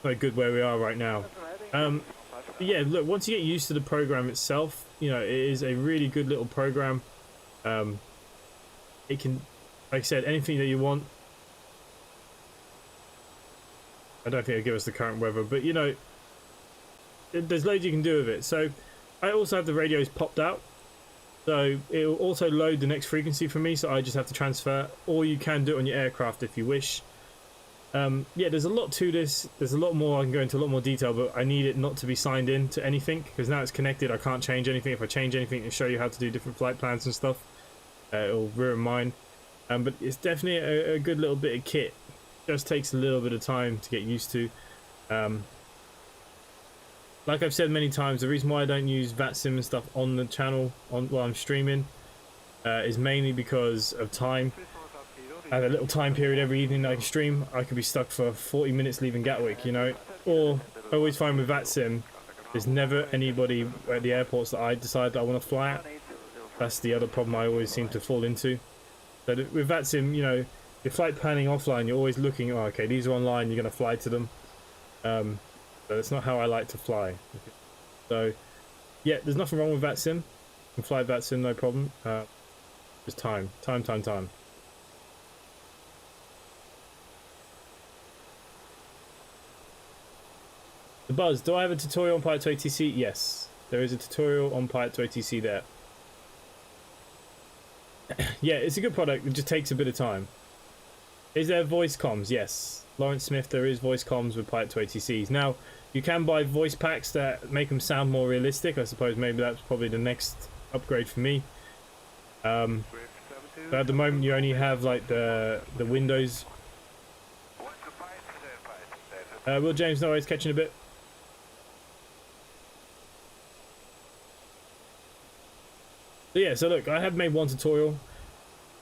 not good where we are right now. But yeah, look, once you get used to the program itself, you know, it is a really good little program. It can, like I said, anything that you want. I don't think it'll give us the current weather, but you know, there's loads you can do with it. So I also have the radios popped out, so it will also load the next frequency for me, so I just have to transfer, or you can do it on your aircraft if you wish. Yeah, there's a lot to this. There's a lot more. I can go into a lot more detail, but I need it not to be signed in to anything because now it's connected. I can't change anything. If I change anything to show you how to do different flight plans and stuff, it'll ruin mine. But it's definitely a good little bit of kit. It just takes a little bit of time to get used to. Like I've said many times, the reason why I don't use VATSIM and stuff on the channel while I'm streaming is mainly because of time. I have a little time period every evening that I can stream. I could be stuck for 40 minutes leaving Gatwick, you know. Or I always find with VATSIM, there's never anybody at the airports that I decide that I want to fly at. That's the other problem I always seem to fall into. So with VATSIM, you know, your flight planning offline, you're always looking, oh, okay, these are online, you're going to fly to them. So that's not how I like to fly. So, yeah, there's nothing wrong with VATSIM. You can fly VATSIM, no problem. Just time. The Buzz, do I have a tutorial on Pilot to ATC? Yes, there is a tutorial on Pilot to ATC there. Yeah, it's a good product, it just takes a bit of time. Is there voice comms? Yes. Lawrence Smith, there is voice comms with Pilot to ATCs. Now, you can buy voice packs that make them sound more realistic. I suppose maybe that's probably the next upgrade for me. But at the moment you only have like the Windows. Will James, no worries, catching a bit. So yeah, so look, I have made one tutorial.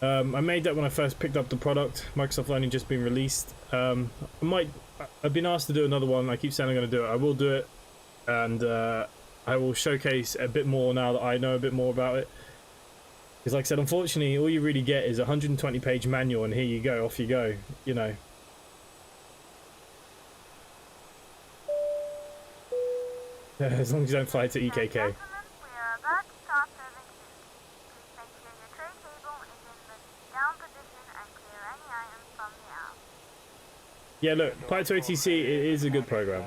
I made that when I first picked up the product. Microsoft only just been released. I've been asked to do another one. I keep saying I'm going to do it. I will do it, and I will showcase a bit more now that I know a bit more about it. Because like I said, unfortunately, all you really get is a 120-page manual, and here you go, off you go, you know. As long as you don't fly to EKK. Yeah, look, Pilot to ATC is a good program,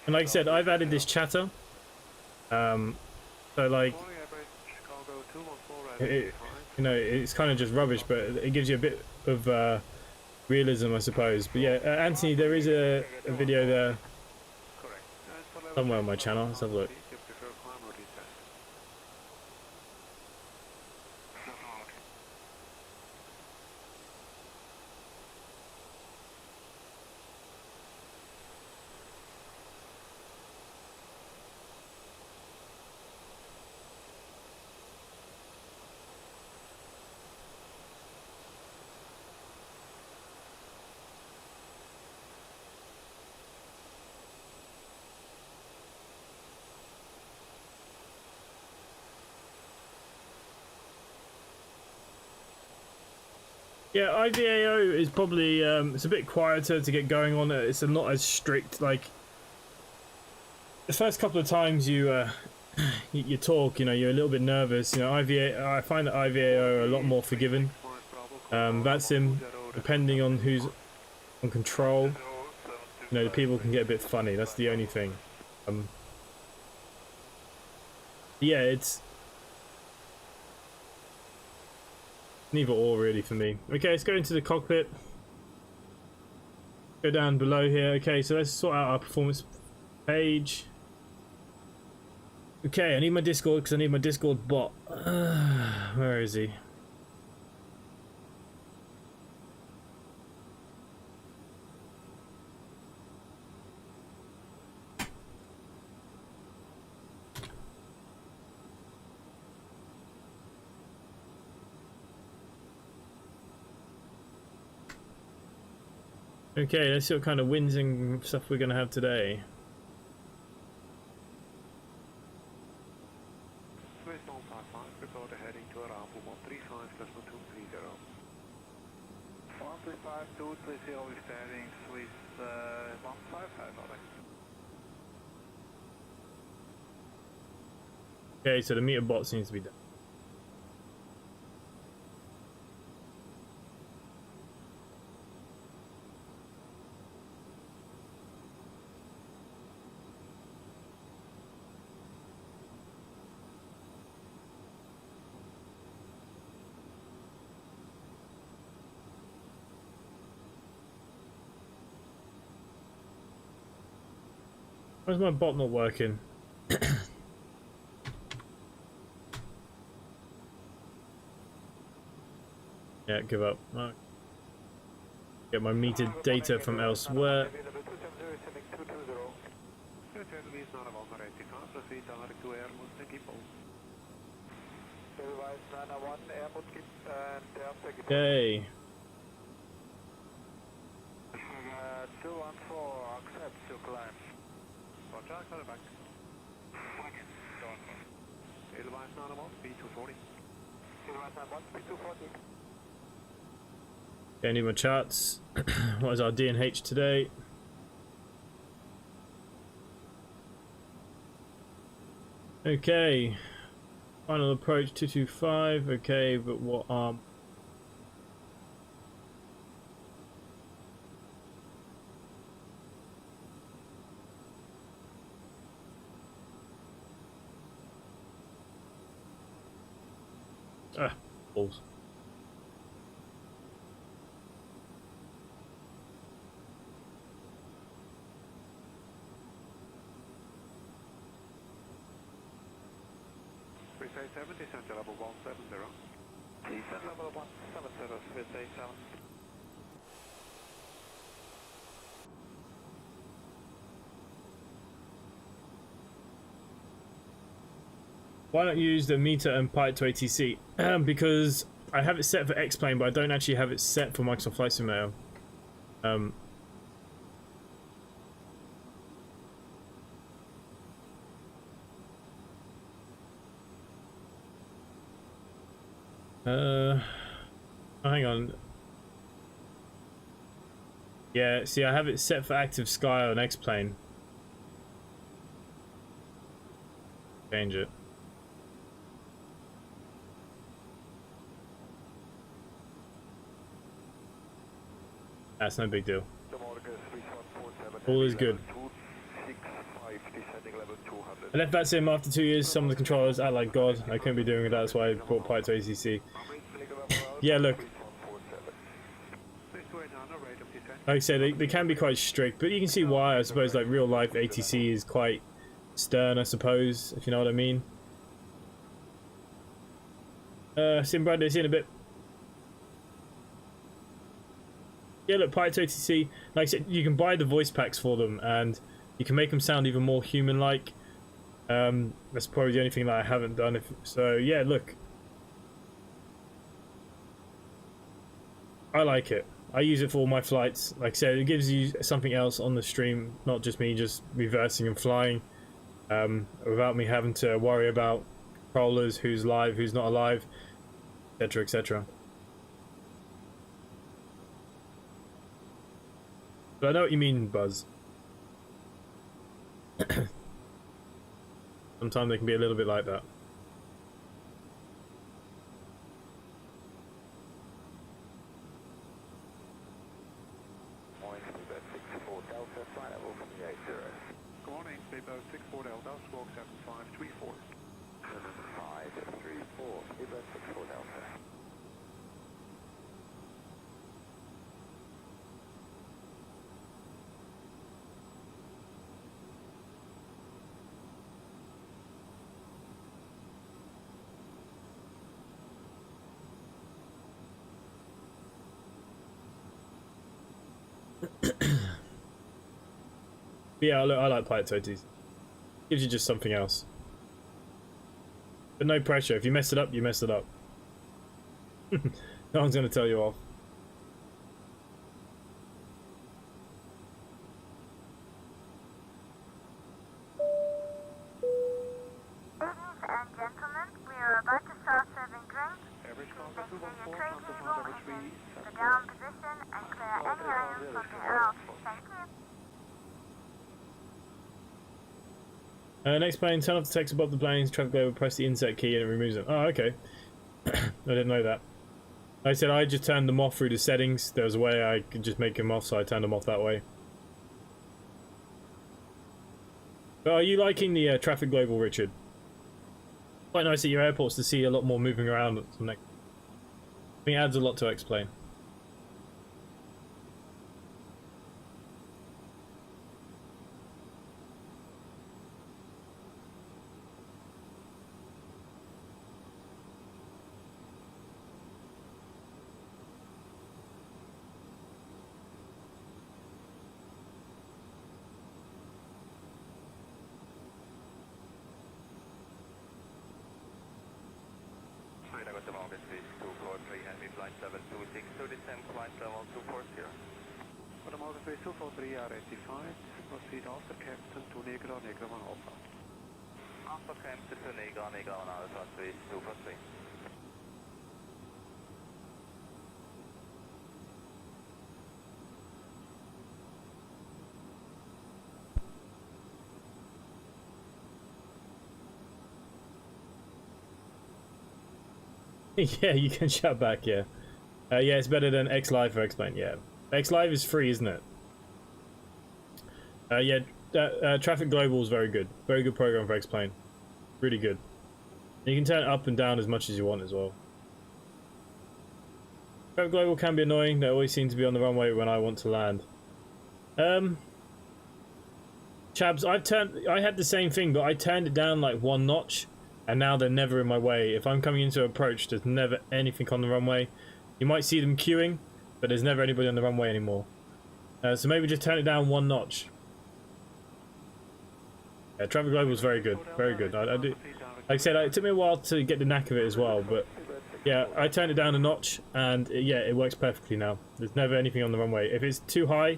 and like I said, I've added this chatter. So like, you know, it's kind of just rubbish, but it gives you a bit of realism, I suppose. But yeah, Anthony, there is a video there somewhere on my channel. Let's have a look. Yeah, IVAO is probably it's a bit quieter to get going on. It's not as strict. Like the first couple of times you you talk, you know, you're a little bit nervous. You know, I find that IVAO are a lot more forgiving. That's him. Depending on who's on control, you know, the people can get a bit funny. That's the only thing. Yeah, it's neither or really for me. Okay, let's go into the cockpit. Go down below here. Okay, so let's sort out our performance page. Okay, I need my Discord because I need my Discord bot. Where is he? Okay, let's see what kind of winds and stuff we're going to have today. Swiss 155, report heading to around 135, decimal 230. 135, 230 is heading Swiss 155, over. Okay, so the meter bot seems to be done. Why's my bot not working? Yeah, give up. Oh. Get my metered data from elsewhere. Okay. 214, accept to climb. Roger, cut it back. Edelweiss 901, B240. Edelweiss 901, B240. Okay, I need my charts. What is our D&H today? Okay. Final approach 225. Okay, but what balls. Swiss A7, descent level 170. Descent level 170, Swiss A7. Why not use the meter and pipe to ATC? Because I have it set for X-Plane, but I don't actually have it set for Microsoft Flight Simulator. Hang on. Yeah, see, I have it set for Active Sky on X-Plane. Change it. That's no big deal. All is good. I left that sim after 2 years. Some of the controllers act like God. I couldn't be doing it. That's why I brought Pipe to ACC. Yeah, look. Like I said, they can be quite strict, but you can see why. I suppose like real life ATC is quite stern, I suppose, if you know what I mean. Sim Bradley, see you in a bit. Yeah, look, Pipe to ATC, like I said, you can buy the voice packs for them, and you can make them sound even more human-like. That's probably the only thing that I haven't done. So yeah, look, I like it. I use it for all my flights. Like I said, it gives you something else on the stream, not just me just reversing and flying, without me having to worry about controllers, who's live, who's not alive, etc, etc. But I know what you mean, Buzz. Sometimes they can be a little bit like that. Good morning, speedboat 64 Delta, squawk 7534. 7534, speedboat 64 Delta. Yeah, I like Pilot 20s. Gives you just something else. But no pressure. If you mess it up, you mess it up. No one's going to tell you off. Ladies and gentlemen, we are about to start serving drinks. Average Please contact make sure 214, your tray contact table number is 3, in the down position and clear any items from the aisle. Thank you. Next plane, turn off the text above the planes, traffic label, press the insert key and it removes them. Oh, okay. I didn't know that. Like I said, I just turned them off through the settings. There was a way I could just make them off, so I turned them off that way. But are you liking the traffic global, Richard? Quite nice at your airports to see a lot more moving around. I think it adds a lot to explain. Automotive Base 243 are rectified. Proceed after Captain to Negro, Negro 1 Alpha. After Captain to Negro, Negro 1 Alpha, Base 243. Yeah, you can shout back, yeah. Yeah, it's better than X Live for Explain, yeah. X Live is free, isn't it? Yeah, Traffic Global is very good. Very good program for Explain. Really good. And you can turn it up and down as much as you want as well. Traffic Global can be annoying. They always seem to be on the runway when I want to land. Chabs, I had the same thing, but I turned it down like 1 notch. And now they're never in my way. If I'm coming into approach, there's never anything on the runway. You might see them queuing, but there's never anybody on the runway anymore. So maybe just turn it down 1 notch. Yeah, Traffic Global is very good. Very good. I do, like I said, it took me a while to get the knack of it as well. But yeah, I turned it down a notch, and yeah, it works perfectly now. There's never anything on the runway. If it's too high,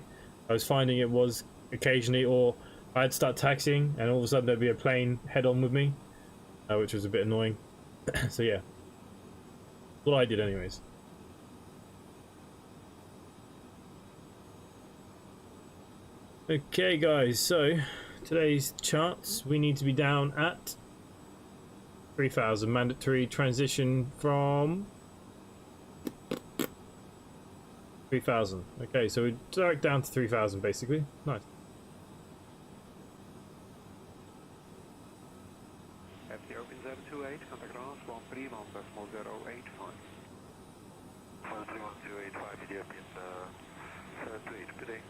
I was finding it was occasionally, or I'd start taxiing, and all of a sudden there'd be a plane head-on with me. Which was a bit annoying. So yeah, what I did anyways. Okay guys, so today's charts, we need to be down at 3,000, mandatory transition from 3,000. Okay, so we're direct down to 3,000 basically. Nice. FT open 028, contact ground 131 decimal 085. 131.285, Ethiopian 728 today.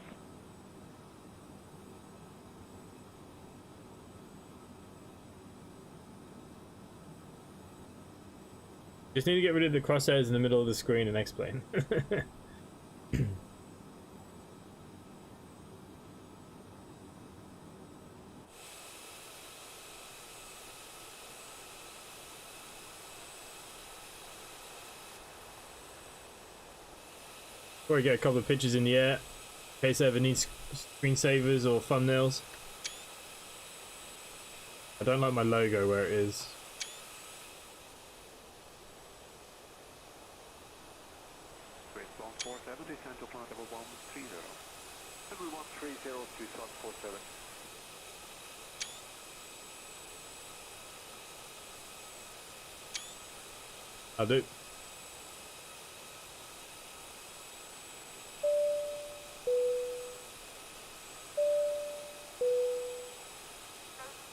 Just need to get rid of the crosshairs in the middle of the screen and explain. Before I get a couple of pictures in the air, in case I ever need screensavers or thumbnails. I don't like my logo where it is. Wait, 147, descend to flight level 130. 130 to 147. I'll do. Ladies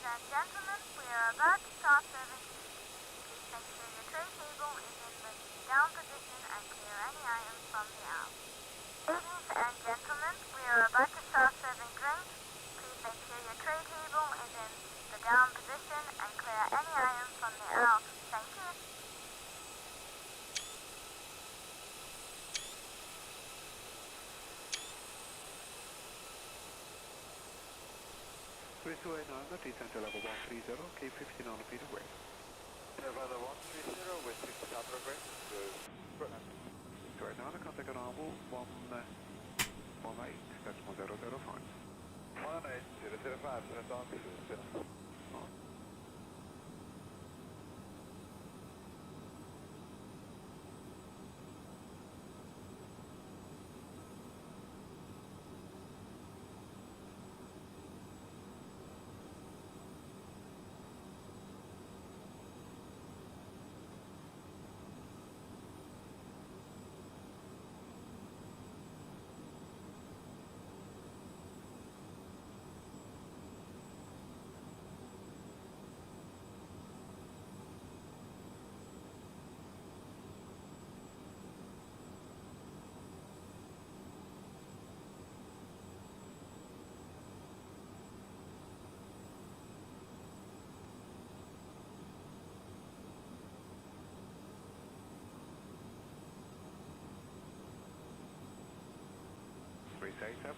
and gentlemen, we are about to start serving tea. Please make sure your tray table is in the down position and clear any items from the aisle. Ladies and gentlemen, we are about to start serving drinks. Please make sure your tray table is in the down position and clear any items from the aisle. Thank you. Raceway 900, descent to level 130, keep 1500 feet away. Level 130 with 600 away. Raceway 900, contact arrival 118, decimal 005. 18005, that's on to the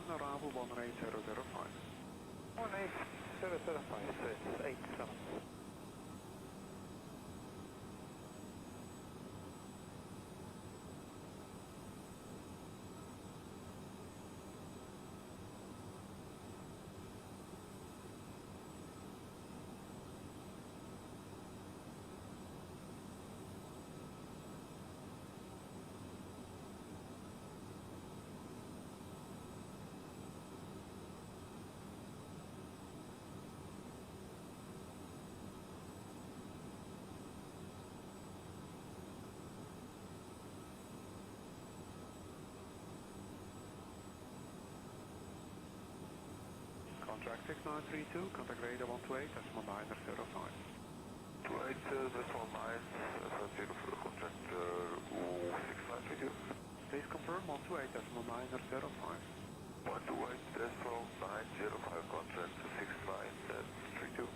arrival 18005. 18005, 87. Contract 6932, contact radar 128, decimal 905. 28, decimal 9, for the contract 6932. Please confirm 128, decimal 905. 128, decimal 905, contract 6932.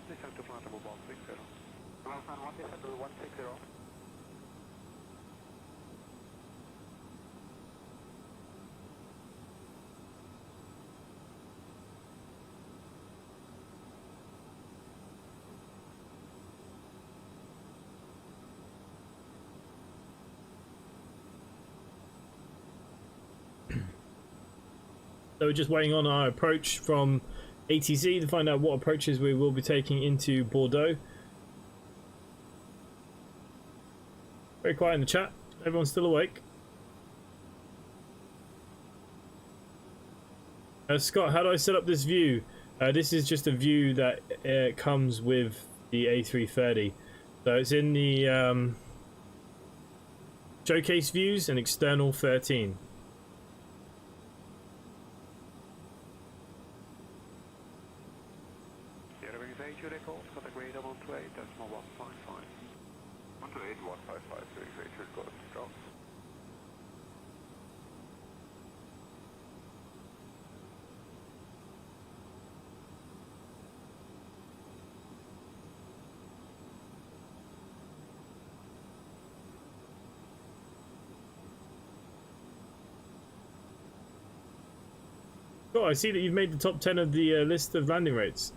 Descent to flight level 160. Descent 160. So we're just waiting on our approach from ATC to find out what approaches we will be taking into Bordeaux. Very quiet in the chat. Everyone's still awake. Scott, how do I set up this view? This is just a view that comes with the A330. So it's in the showcase views and external 13. Oh, I see that you've made the top 10 of the list of landing rates.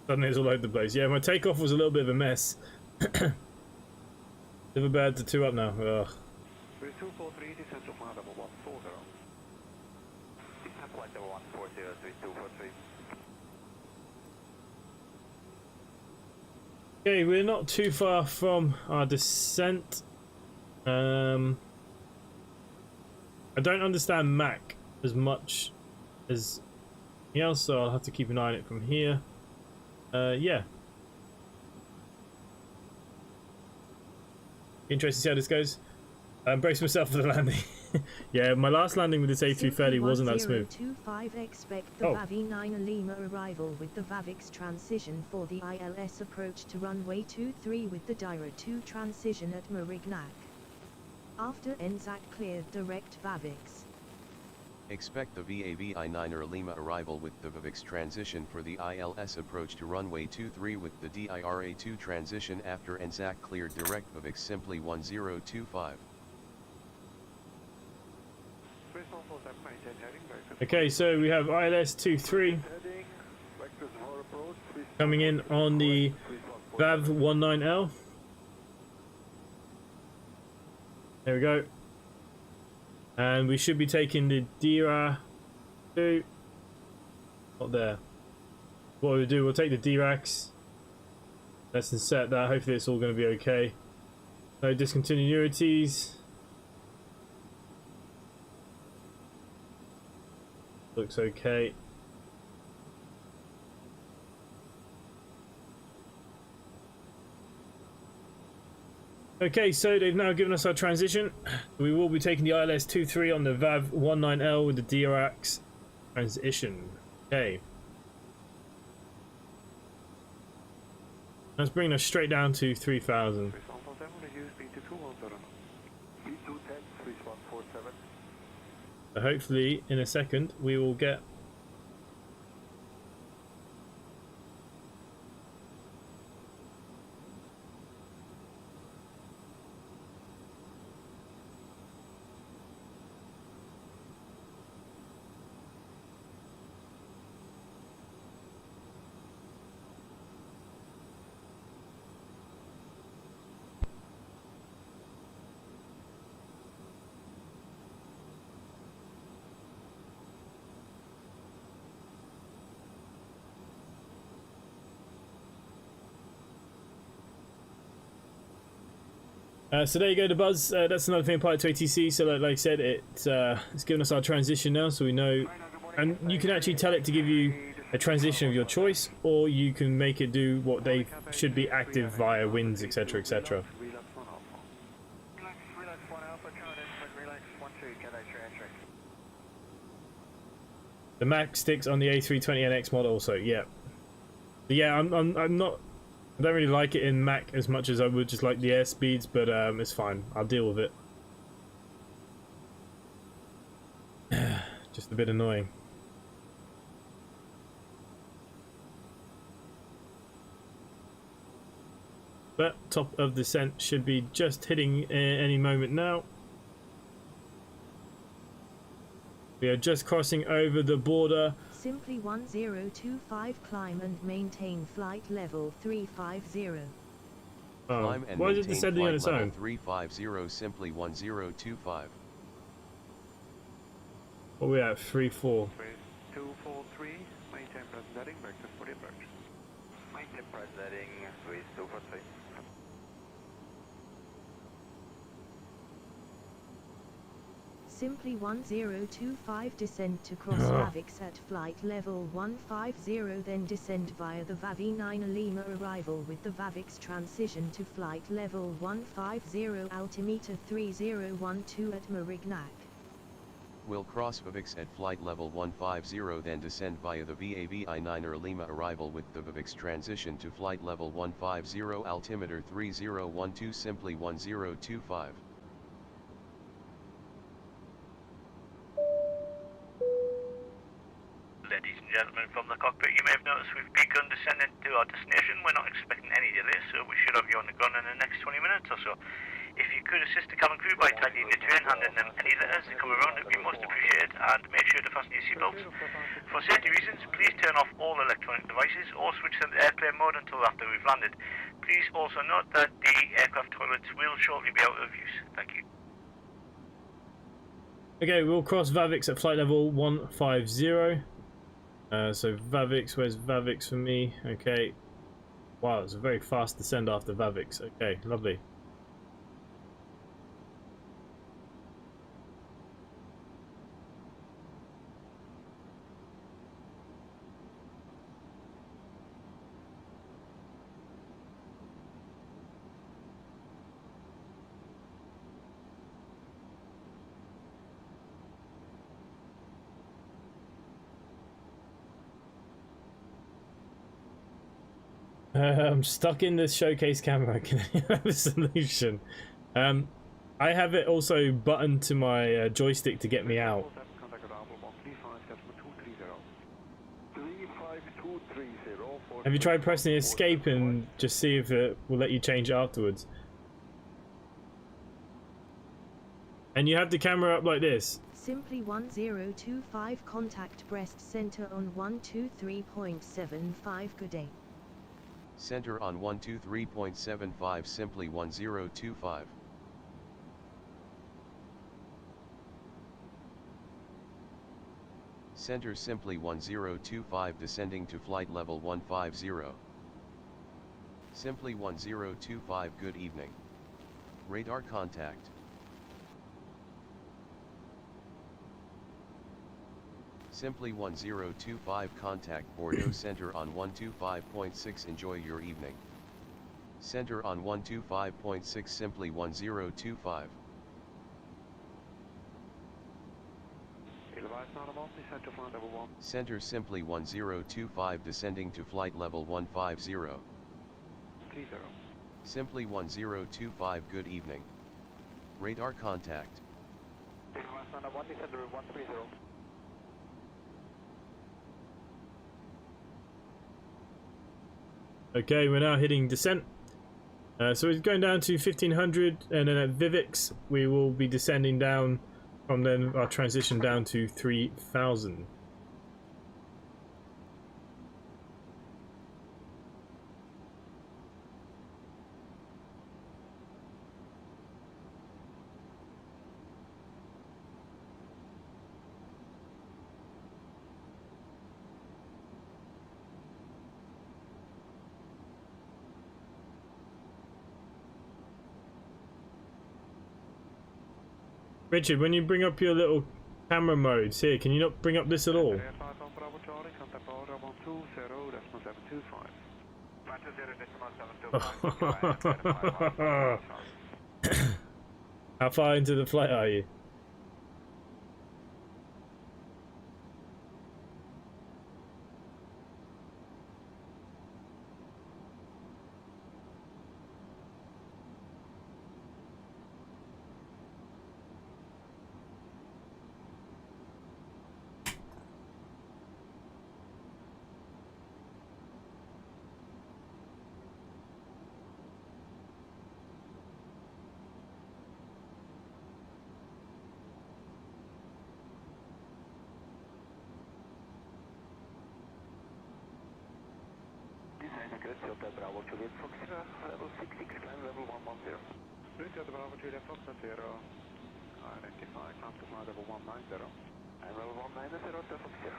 Suddenly it's all over the place. Yeah, my takeoff was a little bit of a mess. Never bad to 2 up now. Ugh. 3243, descent to flight level 140. Descent flight level 140, 3243. Okay, we're not too far from our descent. I don't understand Mac as much as anything else, so I'll have to keep an eye on it from here. Yeah. Interested to see how this goes. Brace myself for the landing. Yeah, my last landing with this A330 wasn't that smooth. 1025 expect the VAV9 Lima arrival with the VAVX transition for the ILS approach to runway 23 with the Dyra 2 transition at Marignac. After NZAC cleared direct VAVX. Expect the VAV9 Lima arrival with the VAVX transition for the ILS approach to runway 23 with the DIRA 2 transition after NZAC cleared direct VAVX simply 1025. Okay, so we have ILS 23 coming in on the VAV19L. There we go. And we should be taking the DIRA 2. Not there. What we'll do, we'll take the DIRAX. Let's insert that. Hopefully it's all going to be okay. No discontinuities. Looks okay. Okay, so they've now given us our transition. We will be taking the ILS 23 on the VAV19L with the DIRAX transition. Okay. Let's bring us straight down to 3,000. So hopefully in a second we will get so there you go, the buzz. That's another thing applied to ATC. So like I said, it's given us our transition now, so we know, and you can actually tell it to give you a transition of your choice, or you can make it do what they should be active via winds, etc, etc. The Mac sticks on the A320NX model, so yeah. But yeah, I'm not. I don't really like it in Mac as much as I would just like the air speeds, but it's fine. I'll deal with it. Just a bit annoying. But top of descent should be just hitting any moment now. We are just crossing over the border. Simply 1025 climb and maintain flight level 350. Climb and why is it descending on its own? 350 simply 1025. What are we at? 3-4. 243, maintain present heading, breakfast for the approach. Maintain present heading, 243. Simply 1025 descend to cross VAVX at flight level 150, then descend via the VAV9 Lima arrival with the VAVX transition to flight level 150 altimeter 3012 at Marignac. will cross Vavix at flight level 150, then descend via the VAVI-9er Lima arrival with the Vavix transition to flight level 150 altimeter 3012 simply 1025. Ladies and gentlemen, from the cockpit, you may have noticed we've begun descending to our destination. We're not expecting any delays, so we should have you on the gun in the next 20 minutes or so. If you could assist the cabin crew by tidying the train, handing them any letters that come around, it would be most appreciated, and make sure to fasten your seatbelts. For safety reasons, please turn off all electronic devices or switch them to airplane mode until after we've landed. Please also note that the aircraft toilets will shortly be out of use. Thank you. Okay, we'll cross Vavix at flight level 150. So Vavix, where's Vavix for me? Okay. Wow, it's a very fast descent after Vavix. Okay, lovely. I'm stuck in this showcase camera. Can I have a solution? I have it also buttoned to my joystick to get me out. Have you tried pressing escape and just see if it will let you change it afterwards? And you have the camera up like this. Simply 1025 contact breast center on 123.75. Good day. Center on 123.75 simply 1025. Center simply 1025 descending to flight level 150. Simply 1025 good evening. Radar contact. Simply 1025 contact Bordeaux Center on 125.6 enjoy your evening. Center on 125.6 simply 1025. Center simply 1025 descending to flight level 150. Simply 1025 good evening. Radar contact. Okay, we're now hitting descent. So it's going down to 1500, and then at Vivix we will be descending down from then our transition down to 3000. Richard, when you bring up your little camera modes here, can you not bring up this at all? How far into the flight are you? Bravo Juliet Fox, level 66, climb level 110. Bravo Juliet Fox, 0, identify, climb to flight level 190. And level 190, Fox 0.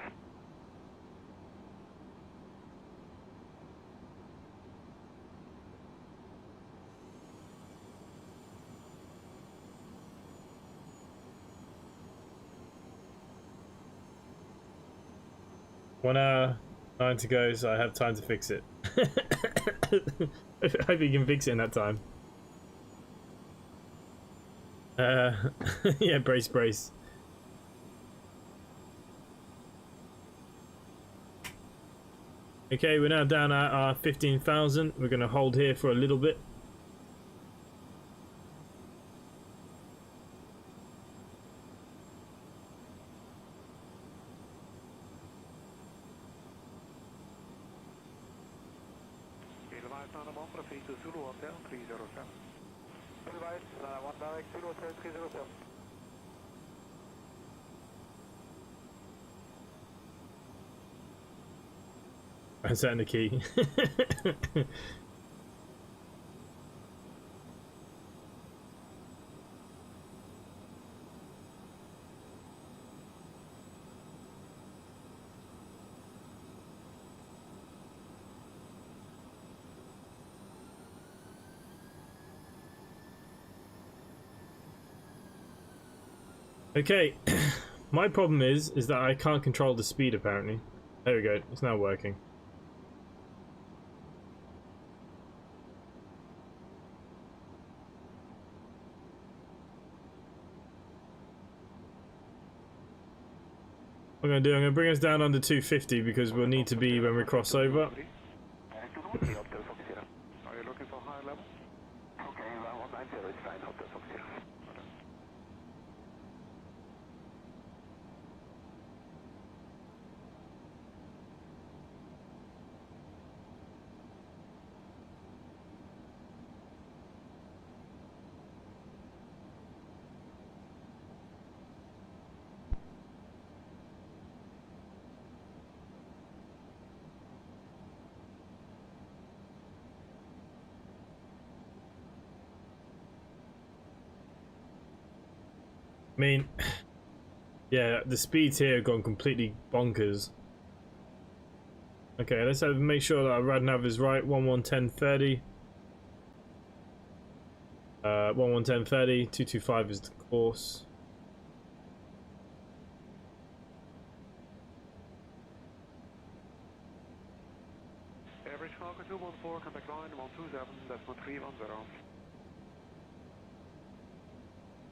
One hour, 9 to go, so I have time to fix it. I hope you can fix it in that time. Yeah, brace. Okay, we're now down at our 15,000. We're going to hold here for a little bit. I'm setting the key. Okay, my problem is that I can't control the speed apparently. There we go, it's now working. What I'm going to do, I'm going to bring us down under 250 because we'll need to be when we cross over. Are you looking for higher level? Okay, 190 is fine, Hotel Fox Zero. I mean, yeah, the speeds here have gone completely bonkers. Okay, let's make sure that our rad nav is right. 111030. 111030. 225 is the course. Average Falcon 214, contact line 127, that's 1310.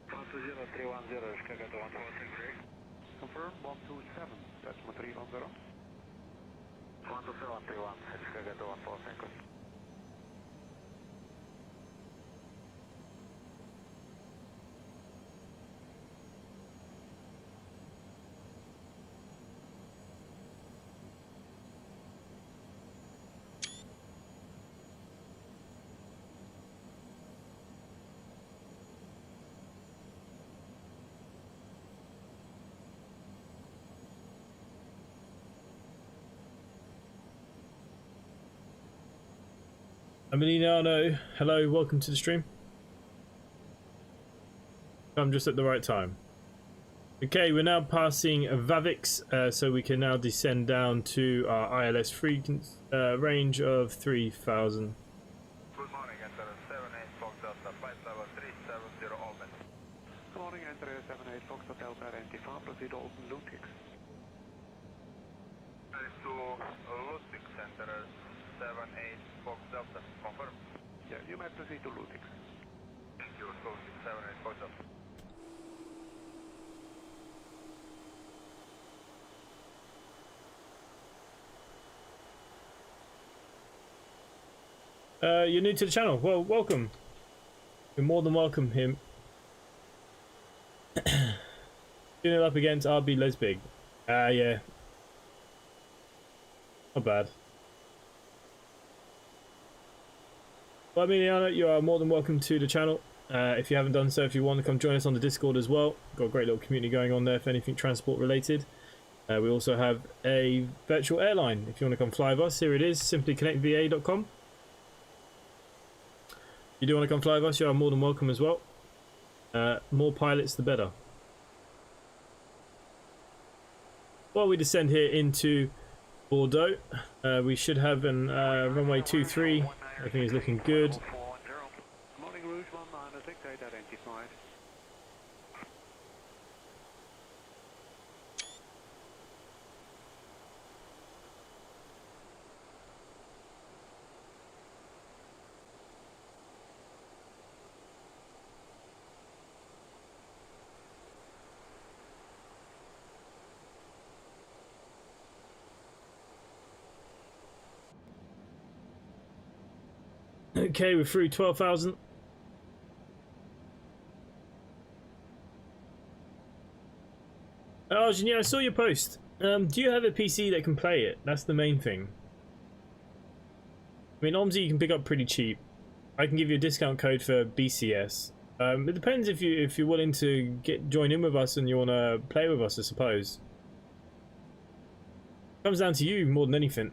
120-310, Chicago 143. Confirm 127, that's 1310. 127-31, Chicago 143. Emiliano, hello, welcome to the stream. I'm just at the right time. Okay, we're now passing Vavix, so we can now descend down to our ILS frequency range of 3,000. Good morning, enter 78 Fox Delta, flight level 370 Albany. Good morning, enter 78 Fox Delta, identify, proceed Alton Ludwig. That is to Ludwig Center, 78 Fox Delta, confirm? Yeah, you may proceed to Ludwig. Thank you, so 78 Fox Delta. You're new to the channel. Well, welcome. You're more than welcome him. Doing it up against RB Lesbig. Yeah. Not bad. Well, Emiliano, you are more than welcome to the channel. If you haven't done so, if you want to come join us on the Discord as well, got a great little community going on there for anything transport related. We also have a virtual airline. If you want to come fly with us, here it is, simplyconnectva.com. If you do want to come fly with us, you are more than welcome as well. More pilots, the better. While we descend here into Bordeaux, we should have an runway 23. Everything is looking good. Morning, Rouge 196, identified. Okay, we're through 12,000. Oh, yeah, I saw your post. Do you have a PC that can play it? That's the main thing. I mean, OMSI you can pick up pretty cheap. I can give you a discount code for BCS. It depends if you're willing to join in with us and you want to play with us, I suppose. Comes down to you more than anything.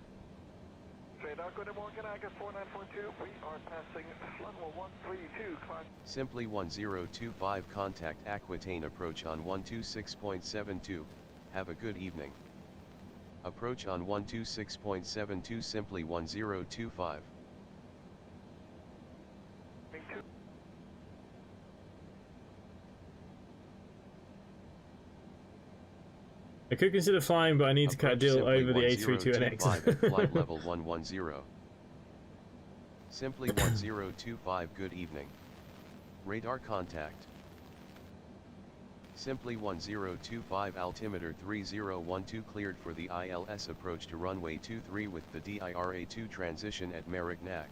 Simply 1025 contact Aquitaine approach on 126.72, have a good evening. Approach on 126.72 simply 1025. I could consider flying, but I need to cut a deal over the A330-300 at flight level 110. Simply 1025 good evening. Radar contact. Simply 1025 altimeter 3012 cleared for the ILS approach to runway 23 with the DIRA2 transition at Marignac.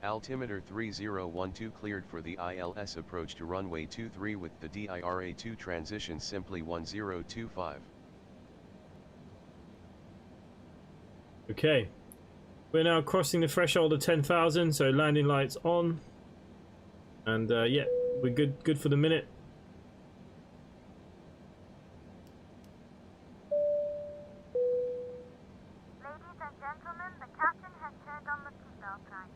Altimeter 3012 cleared for the ILS approach to runway 23 with the DIRA2 transition simply 1025. Okay. We're now crossing the threshold of 10,000, so landing lights on. And yeah, we're good for the minute. Ladies and gentlemen, the captain has turned on the seatbelt sign.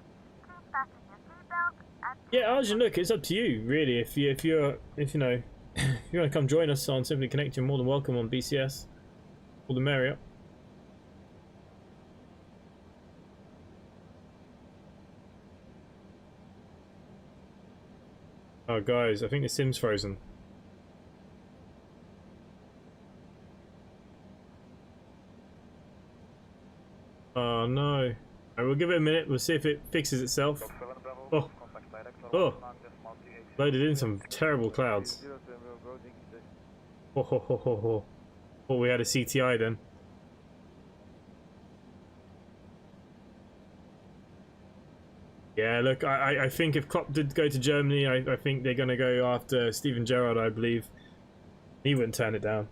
Please fasten your seatbelt and... Yeah, Arjun, look, it's up to you, really. If you know, if you want to come join us on Simply Connect, you're more than welcome on BCS. All the merrier. Oh, guys, I think the sim's frozen. Oh, no. Alright, we'll give it a minute. We'll see if it fixes itself. Oh. Oh. Loaded in some terrible clouds. Oh. Thought we had a CTI then. Yeah, look, I think if Klopp did go to Germany, I think they're going to go after Steven Gerrard, I believe. He wouldn't turn it down.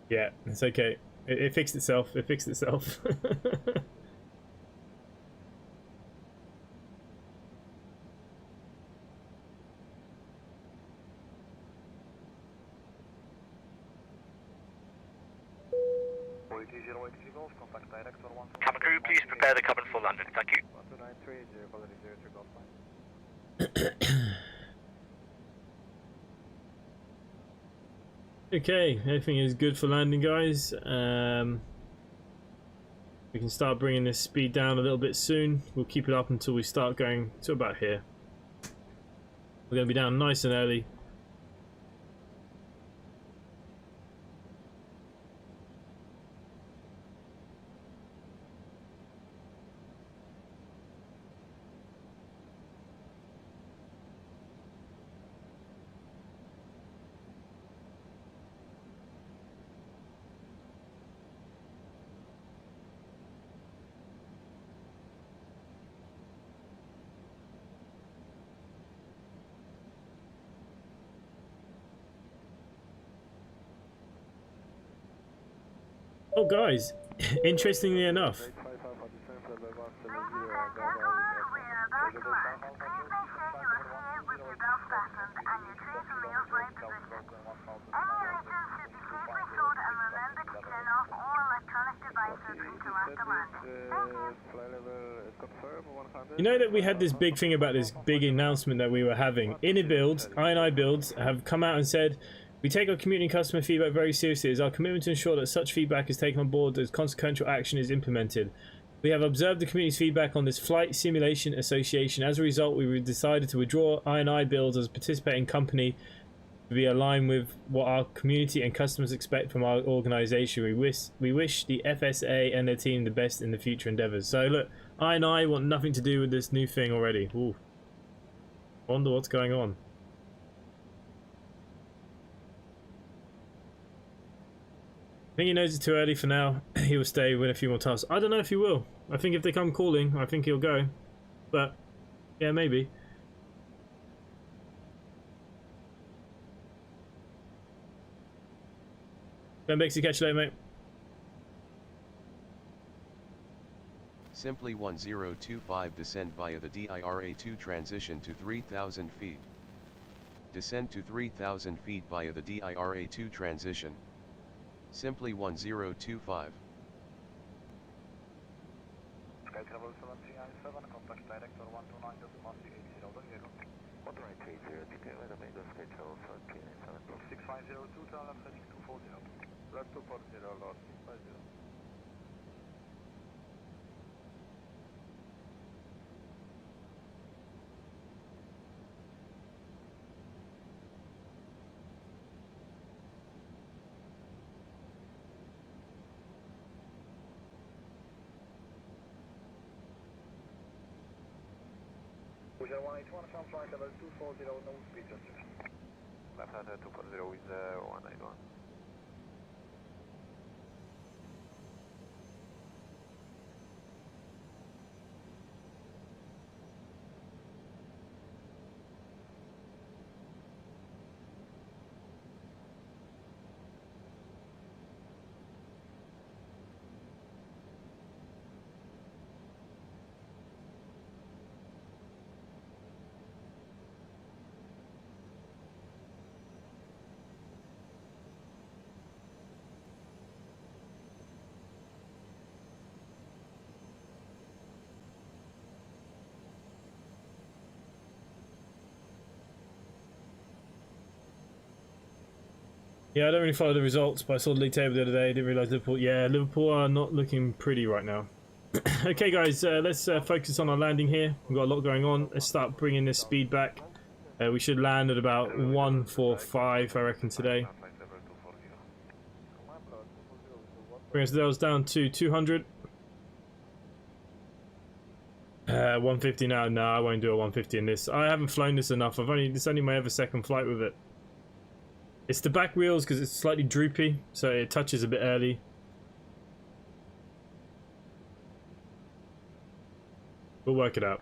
Yeah, it's okay. It fixed itself. It fixed itself. Cabin crew, please prepare the cabin for landing. Thank you. Okay, everything is good for landing, guys. We can start bringing this speed down a little bit soon. We'll keep it up until we start going to about here. We're going to be down nice and early. Oh, guys, interestingly enough, Ladies and gentlemen, we are about to land. Please make sure you are here with your belt fastened and your trays and meals right positioned. Any items should be safely stored and remember to turn off all electronic devices until after landing. Thank you. you know that we had this big thing about this big announcement that we were having. INI Builds have come out and said, we take our community and customer feedback very seriously. It is our commitment to ensure that such feedback is taken on board as consequential action is implemented. We have observed the community's feedback on this Flight Simulation Association. As a result, we decided to withdraw INI Builds as a participating company to be aligned with what our community and customers expect from our organisation. We wish the FSA and their team the best in the future endeavours. So look, INI want nothing to do with this new thing already. Ooh. Wonder what's going on. think he knows it's too early for now. He will stay, win a few more tasks. I don't know if he will. I think if they come calling, I think he'll go. But, yeah, maybe. Ben Bixie, catch you later, mate. Simply 1025 descend via the DIRA2 transition to 3,000 feet. Descend to 3,000 feet via the DIRA2 transition. Simply 1025. Sky Travel 7397, contact director 129, just massive 80 Motor 880, detail at Omega Sky Travel 7397. 6502, turn left heading 240. Left 240, Lord 650. Boozer 181 from flight level 240, no speed restriction. Left hand 240 with 191. Yeah, I don't really follow the results, but I saw the league table the other day. Didn't realise Liverpool. Yeah, Liverpool are not looking pretty right now. Okay, guys, let's focus on our landing here. We've got a lot going on. Let's start bringing this speed back. We should land at about 145, I reckon, today. Bring us down to 200. 150 now. No, I won't do a 150 in this. I haven't flown this enough. This is only my second flight with it. It's the back wheels because it's slightly droopy, so it touches a bit early. We'll work it out.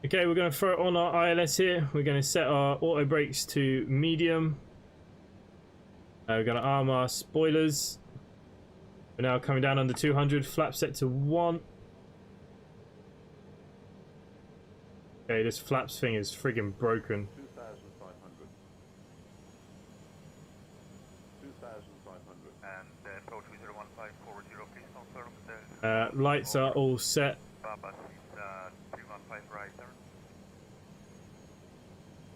Okay, we're going to throw on our ILS here. We're going to set our auto brakes to medium. We're going to arm our spoilers. We're now coming down under 200. Flap set to 1. Okay, this flaps thing is friggin' broken. 2,500. 2,500. And approach with 01540, please confirm the... Lights are all set. Baba is 315 right turn.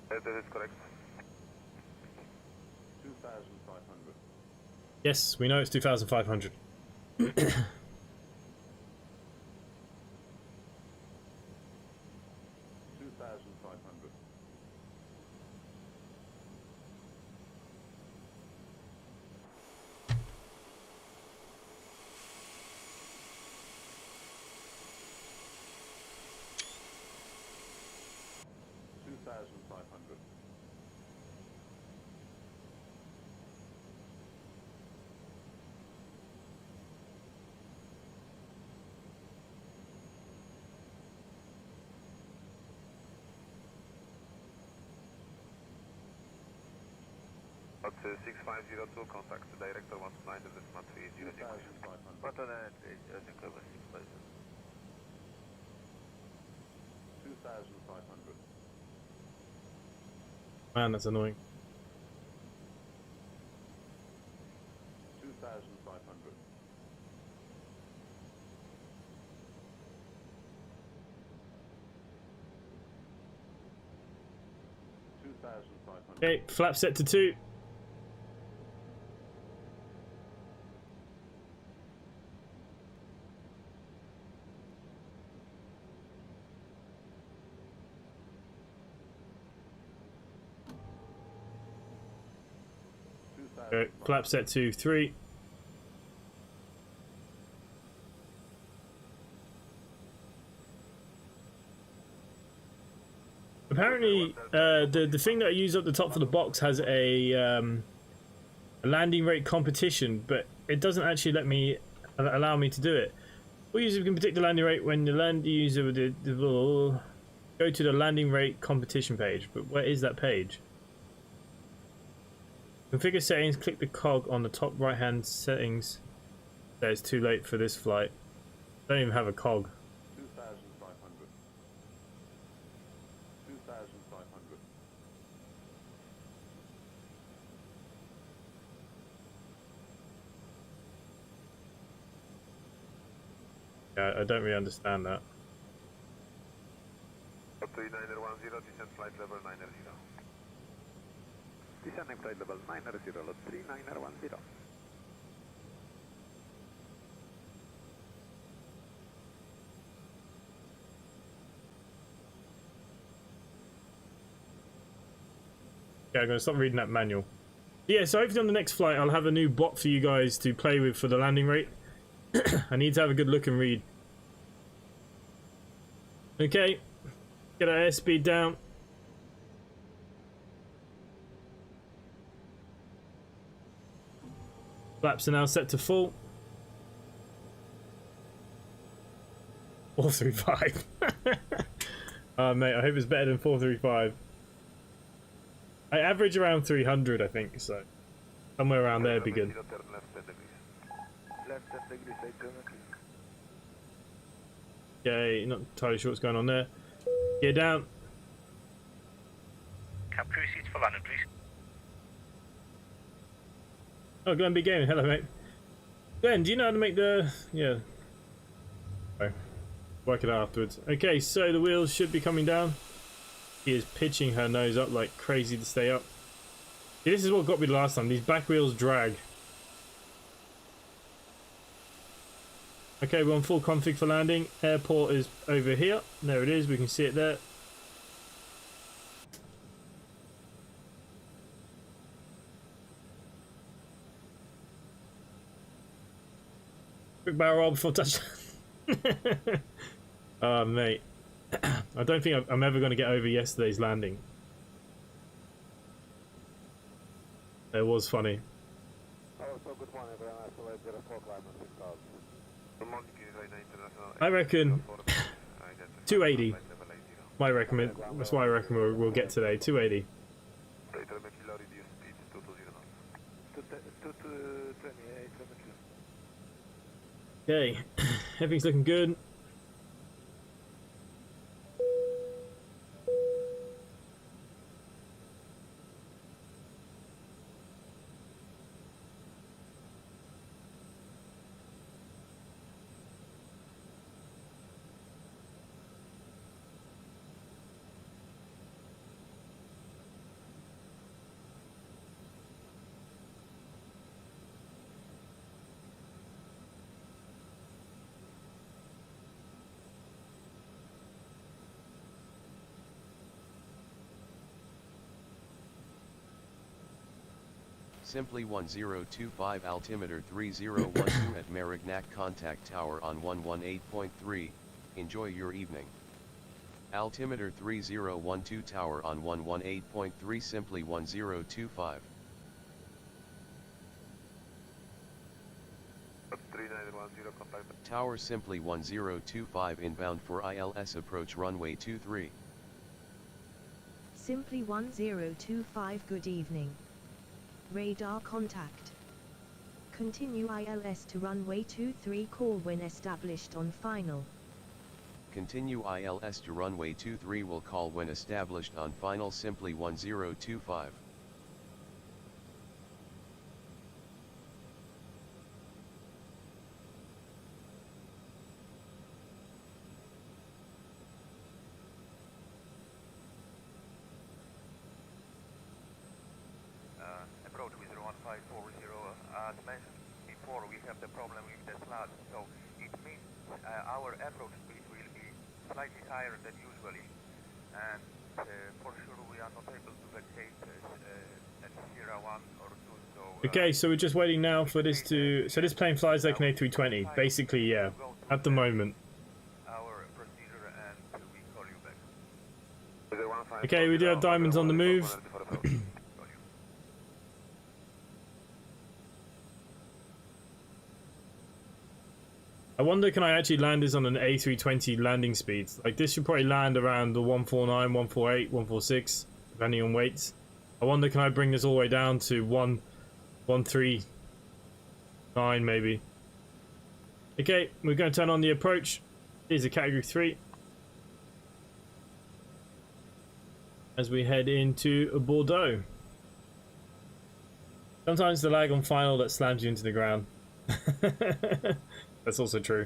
That is correct. 2,500. Yes, we know it's 2,500. 2,500. At 6502, contact the director 129 to this mat 30. 2,500. What on that? I think over 6,000. 2,500. Man, that's annoying. 2,500. 2,500. Okay, flap set to 2. Okay, flap set to 3. Apparently apparently the thing that I use up the top for the box has a landing rate competition, but it doesn't actually allow me to do it. All users can predict the landing rate when the land user would go to the landing rate competition page. But where is that page? Configure settings, click the cog on the top right hand settings. That it's too late for this flight. I don't even have a cog. 2,500. 2,500. Yeah, I don't really understand that. 3910, descend flight level 90. Descending flight level 90, lot 3910. Yeah, I'm going to stop reading that manual. Yeah, so hopefully on the next flight I'll have a new bot for you guys to play with for the landing rate. I need to have a good look and read. Okay, get our airspeed down. Flaps are now set to full. 435. Oh mate, I hope it's better than 435. I average around 300, I think, so somewhere around there would be good. Okay, not entirely sure what's going on there. Gear down. Cap crew seats for landing, please. Oh, Glenn B Gaming, hello mate. Glenn, do you know how to make the... yeah. Okay. Work it out afterwards. Okay, so the wheels should be coming down. She is pitching her nose up like crazy to stay up. See, this is what got me the last time. These back wheels drag. Okay, we're on full config for landing. Airport is over here. There it is. We can see it there. Quick barrel roll before touchdown. Oh, mate. I don't think I'm ever going to get over yesterday's landing. It was funny. I reckon 280. My recommend. That's what I reckon we'll get today. 280. Okay, everything's looking good. Simply 1025 altimeter 3012 at Marignac contact tower on 118.3, enjoy your evening. Altimeter 3012 tower on 118.3 simply 1025. Tower simply 1025 inbound for ILS approach runway 23. Simply 1025 good evening. Radar contact. Continue ILS to runway 23 call when established on final. Continue ILS to runway 23 will call when established on final simply 1025. Approach with 1540 as mentioned before, we have the problem with the slot, so it means our approach speed will be slightly higher than usually, and for sure we are not able to vacate at Sierra 1 or 2, so... Okay, so we're just waiting now for this to... So this plane flies like an A320, basically, yeah, at the moment. Our procedure, and we call you back. Okay, we do have diamonds on the move. I wonder, can I actually land this on an A320 landing speed? Like, this should probably land around the 149, 148, 146, depending on weights. I wonder, can I bring this all the way down to 139 maybe? Okay, we're going to turn on the approach. Here's a category 3. As we head into Bordeaux. Sometimes the lag on final that slams you into the ground. That's also true.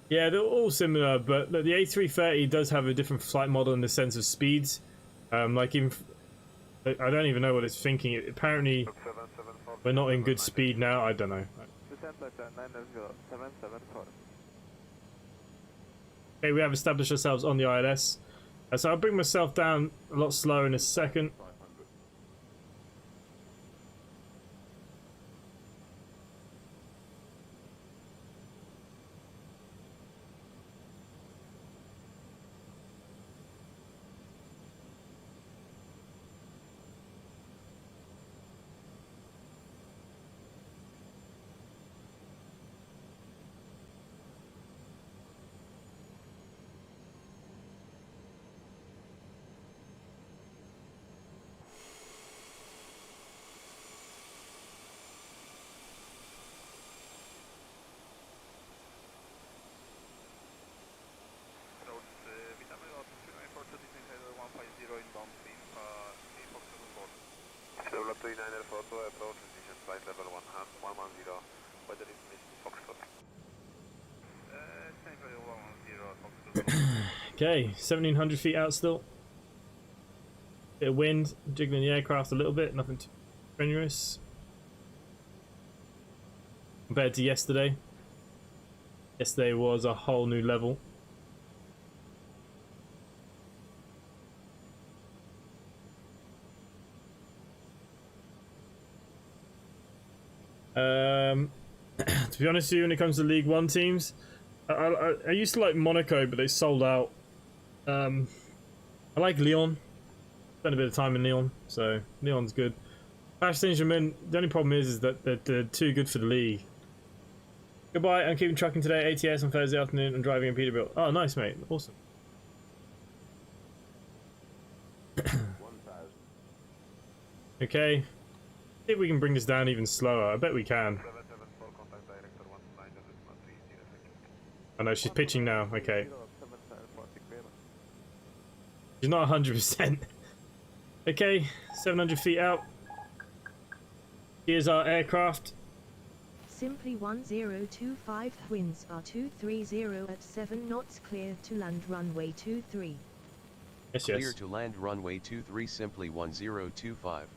Yeah, they're all similar, but the A330 does have a different flight model in the sense of speeds. Like, I don't even know what it's thinking. Apparently, we're not in good speed now. I don't know. Okay, we have established ourselves on the ILS. So I'll bring myself down a lot slower in a second. Okay, 1700 feet out still. Bit of wind, jiggling the aircraft a little bit, nothing too strenuous. Compared to yesterday. Yesterday was a whole new level. To be honest with you, when it comes to League One teams, I used to like Monaco, but they sold out. I like Lyon. Spent a bit of time in Lyon, so Lyon's good. Paris Saint-Germain, the only problem is that they're too good for the league. Goodbye, I'm keeping trucking today, ATS on Thursday afternoon, and driving in Peterbilt. Oh, nice, mate. Awesome. Okay. See if we can bring this down even slower. I bet we can. Oh no, she's pitching now. Okay. She's not 100%. Okay, 700 feet out. Here's our aircraft. Simply 1025, winds are 230 at 7 knots, clear to land runway 23. Yes, Clear yes. to land runway 23, simply 1025.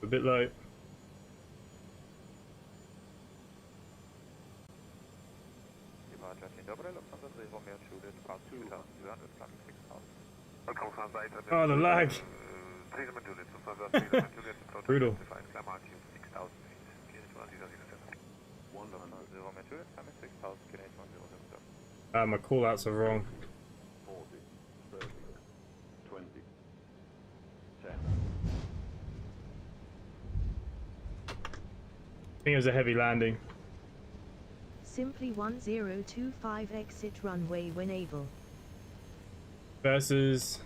A bit low. Oh, the lag. Brutal. My call-outs are wrong. 40, 30, 20, 10. I think it was a heavy landing. Simply 1025, exit runway when able. Reverses.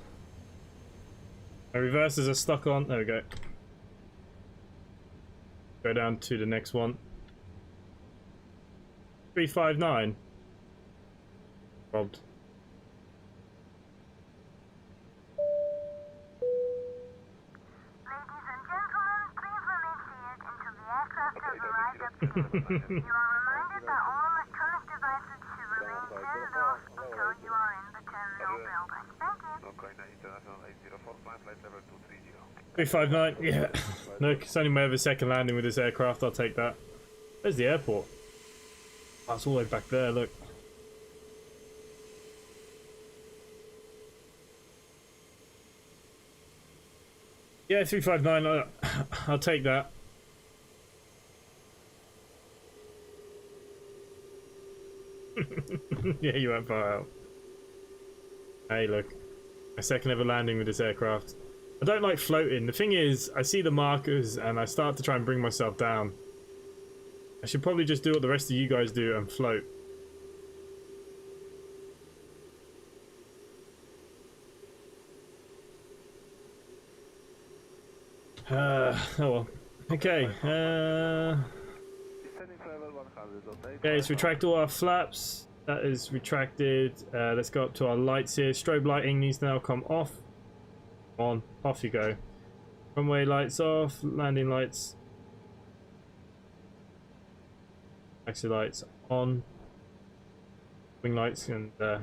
My reverses are stuck on. There we go. Go down to the next one. 359. Robbed. Ladies and gentlemen, please remain seated until the aircraft has arrived at the gate. You are reminded that all electronic devices should remain turned off until you are in the terminal building. Thank you. Ukraine International 804, flight level 230. 359, yeah. Look, it's only my other second landing with this aircraft, I'll take that. Where's the airport? Oh, it's all the way back there, look. Yeah, 359, I'll take that. Yeah, you went far out. Hey, look. My second ever landing with this aircraft. I don't like floating. The thing is, I see the markers and I start to try and bring myself down. I should probably just do what the rest of you guys do and float. Oh well. Okay. Okay, let's retract all our flaps. That is retracted. Let's go up to our lights here. Strobe lighting needs to now come off. On, off you go. Runway lights off, landing lights. Taxi lights on. Wing lights and yeah.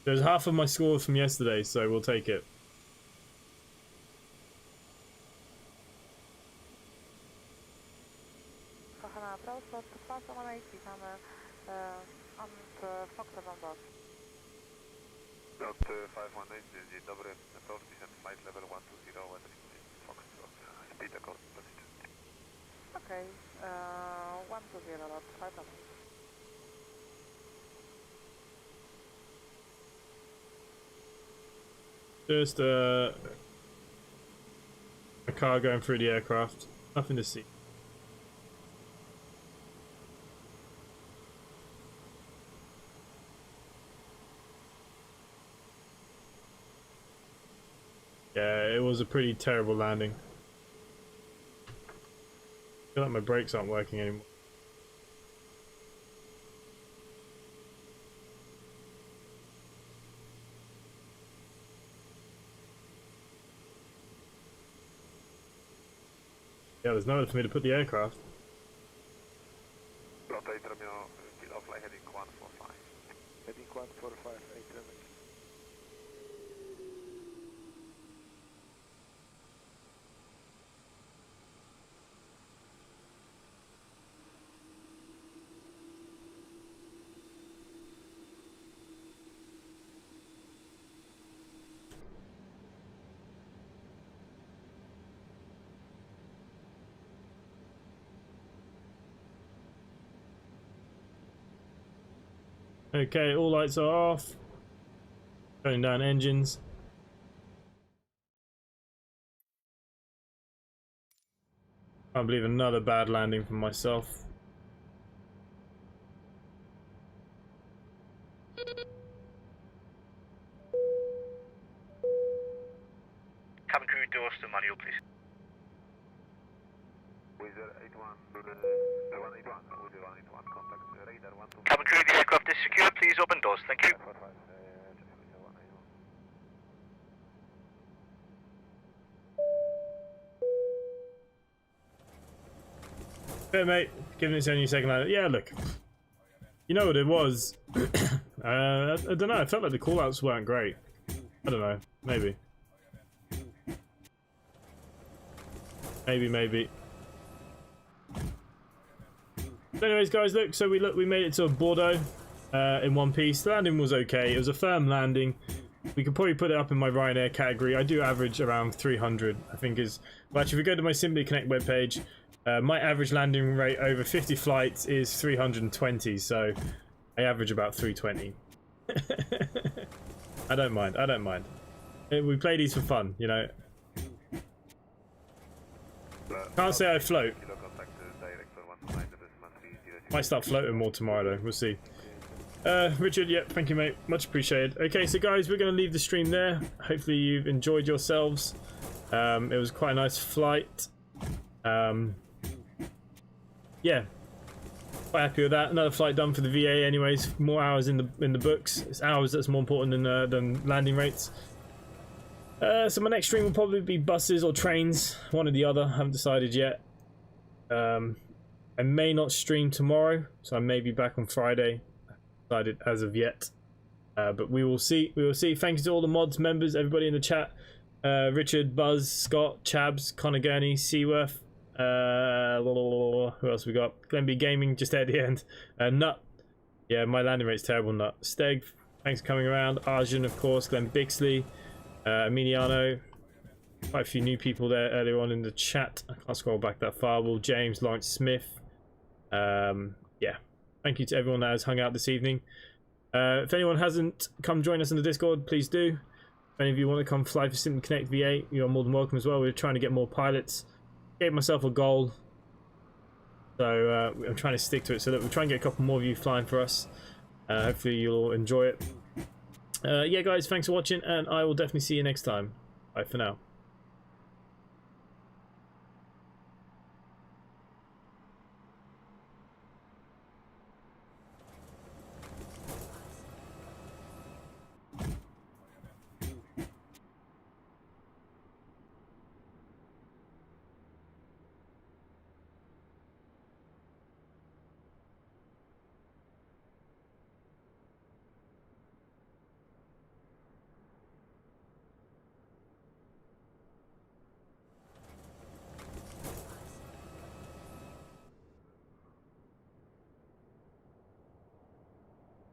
There's half of my score from yesterday, so we'll take it. Dot 518, dzień dobry, approach descent flight level 120, Foxtrot, speed according to position. Okay, 120, lot 5 Just a car going through the aircraft. Nothing to see. Yeah, it was a pretty terrible landing. I feel like my brakes aren't working anymore. Yeah, there's nowhere for me to put the aircraft. Rotator Romeo, still off flight heading 145. Heading 145, 8 Okay, all lights are off. Turning down engines. Can't believe another bad landing for myself. Cabin crew doors to manual, please. Wizard 81, 181, Wizard 181, contact radar 12. Cabin crew, the aircraft is secure. Please open doors. Thank you. 45, Hey mate, giving this only second landing. Yeah, look. You know what it was? I don't know, I felt like the callouts weren't great. I don't know, maybe. Maybe. But anyways guys, look, so we made it to Bordeaux in one piece. The landing was okay, it was a firm landing. We could probably put it up in my Ryanair category. I do average around 300, I think is... Well, actually, if we go to my Simply Connect webpage, my average landing rate over 50 flights is 320, so I average about 320. I don't mind. We play these for fun, you know. Can't say I float. Might start floating more tomorrow though, we'll see. Richard, yeah, thank you mate, much appreciated. Okay, so guys, we're going to leave the stream there. Hopefully you've enjoyed yourselves. It was quite a nice flight. Yeah. quite happy with that. Another flight done for the VA anyways. More hours in the books. It's hours that's more important than landing rates. So my next stream will probably be buses or trains, one or the other. I haven't decided yet. I may not stream tomorrow, so I may be back on Friday. I haven't decided as of yet, but we will see. We will see. Thanks to all the mods members, everybody in the chat. Richard, Buzz, Scott, Chabs, Connor Gurney, Seaworth. Who else we got? Glenby Gaming just there at the end. Nut. Yeah, my landing rate's terrible. Nut. Steg, thanks for coming around. Arjun, of course. Glenn Bixley. Emiliano. Quite a few new people there earlier on in the chat. I can't scroll back that far. Will James, Lawrence Smith. Yeah, thank you to everyone that has hung out this evening. If anyone hasn't come join us in the Discord, please do. If any of you want to come fly for Simply Connect V8, you're more than welcome as well. We're trying to get more pilots. Gave myself a goal, so I'm trying to stick to it so that we'll try and get a couple more of you flying for us. Hopefully you'll enjoy it. Yeah guys, thanks for watching, and I will definitely see you next time. Bye for now.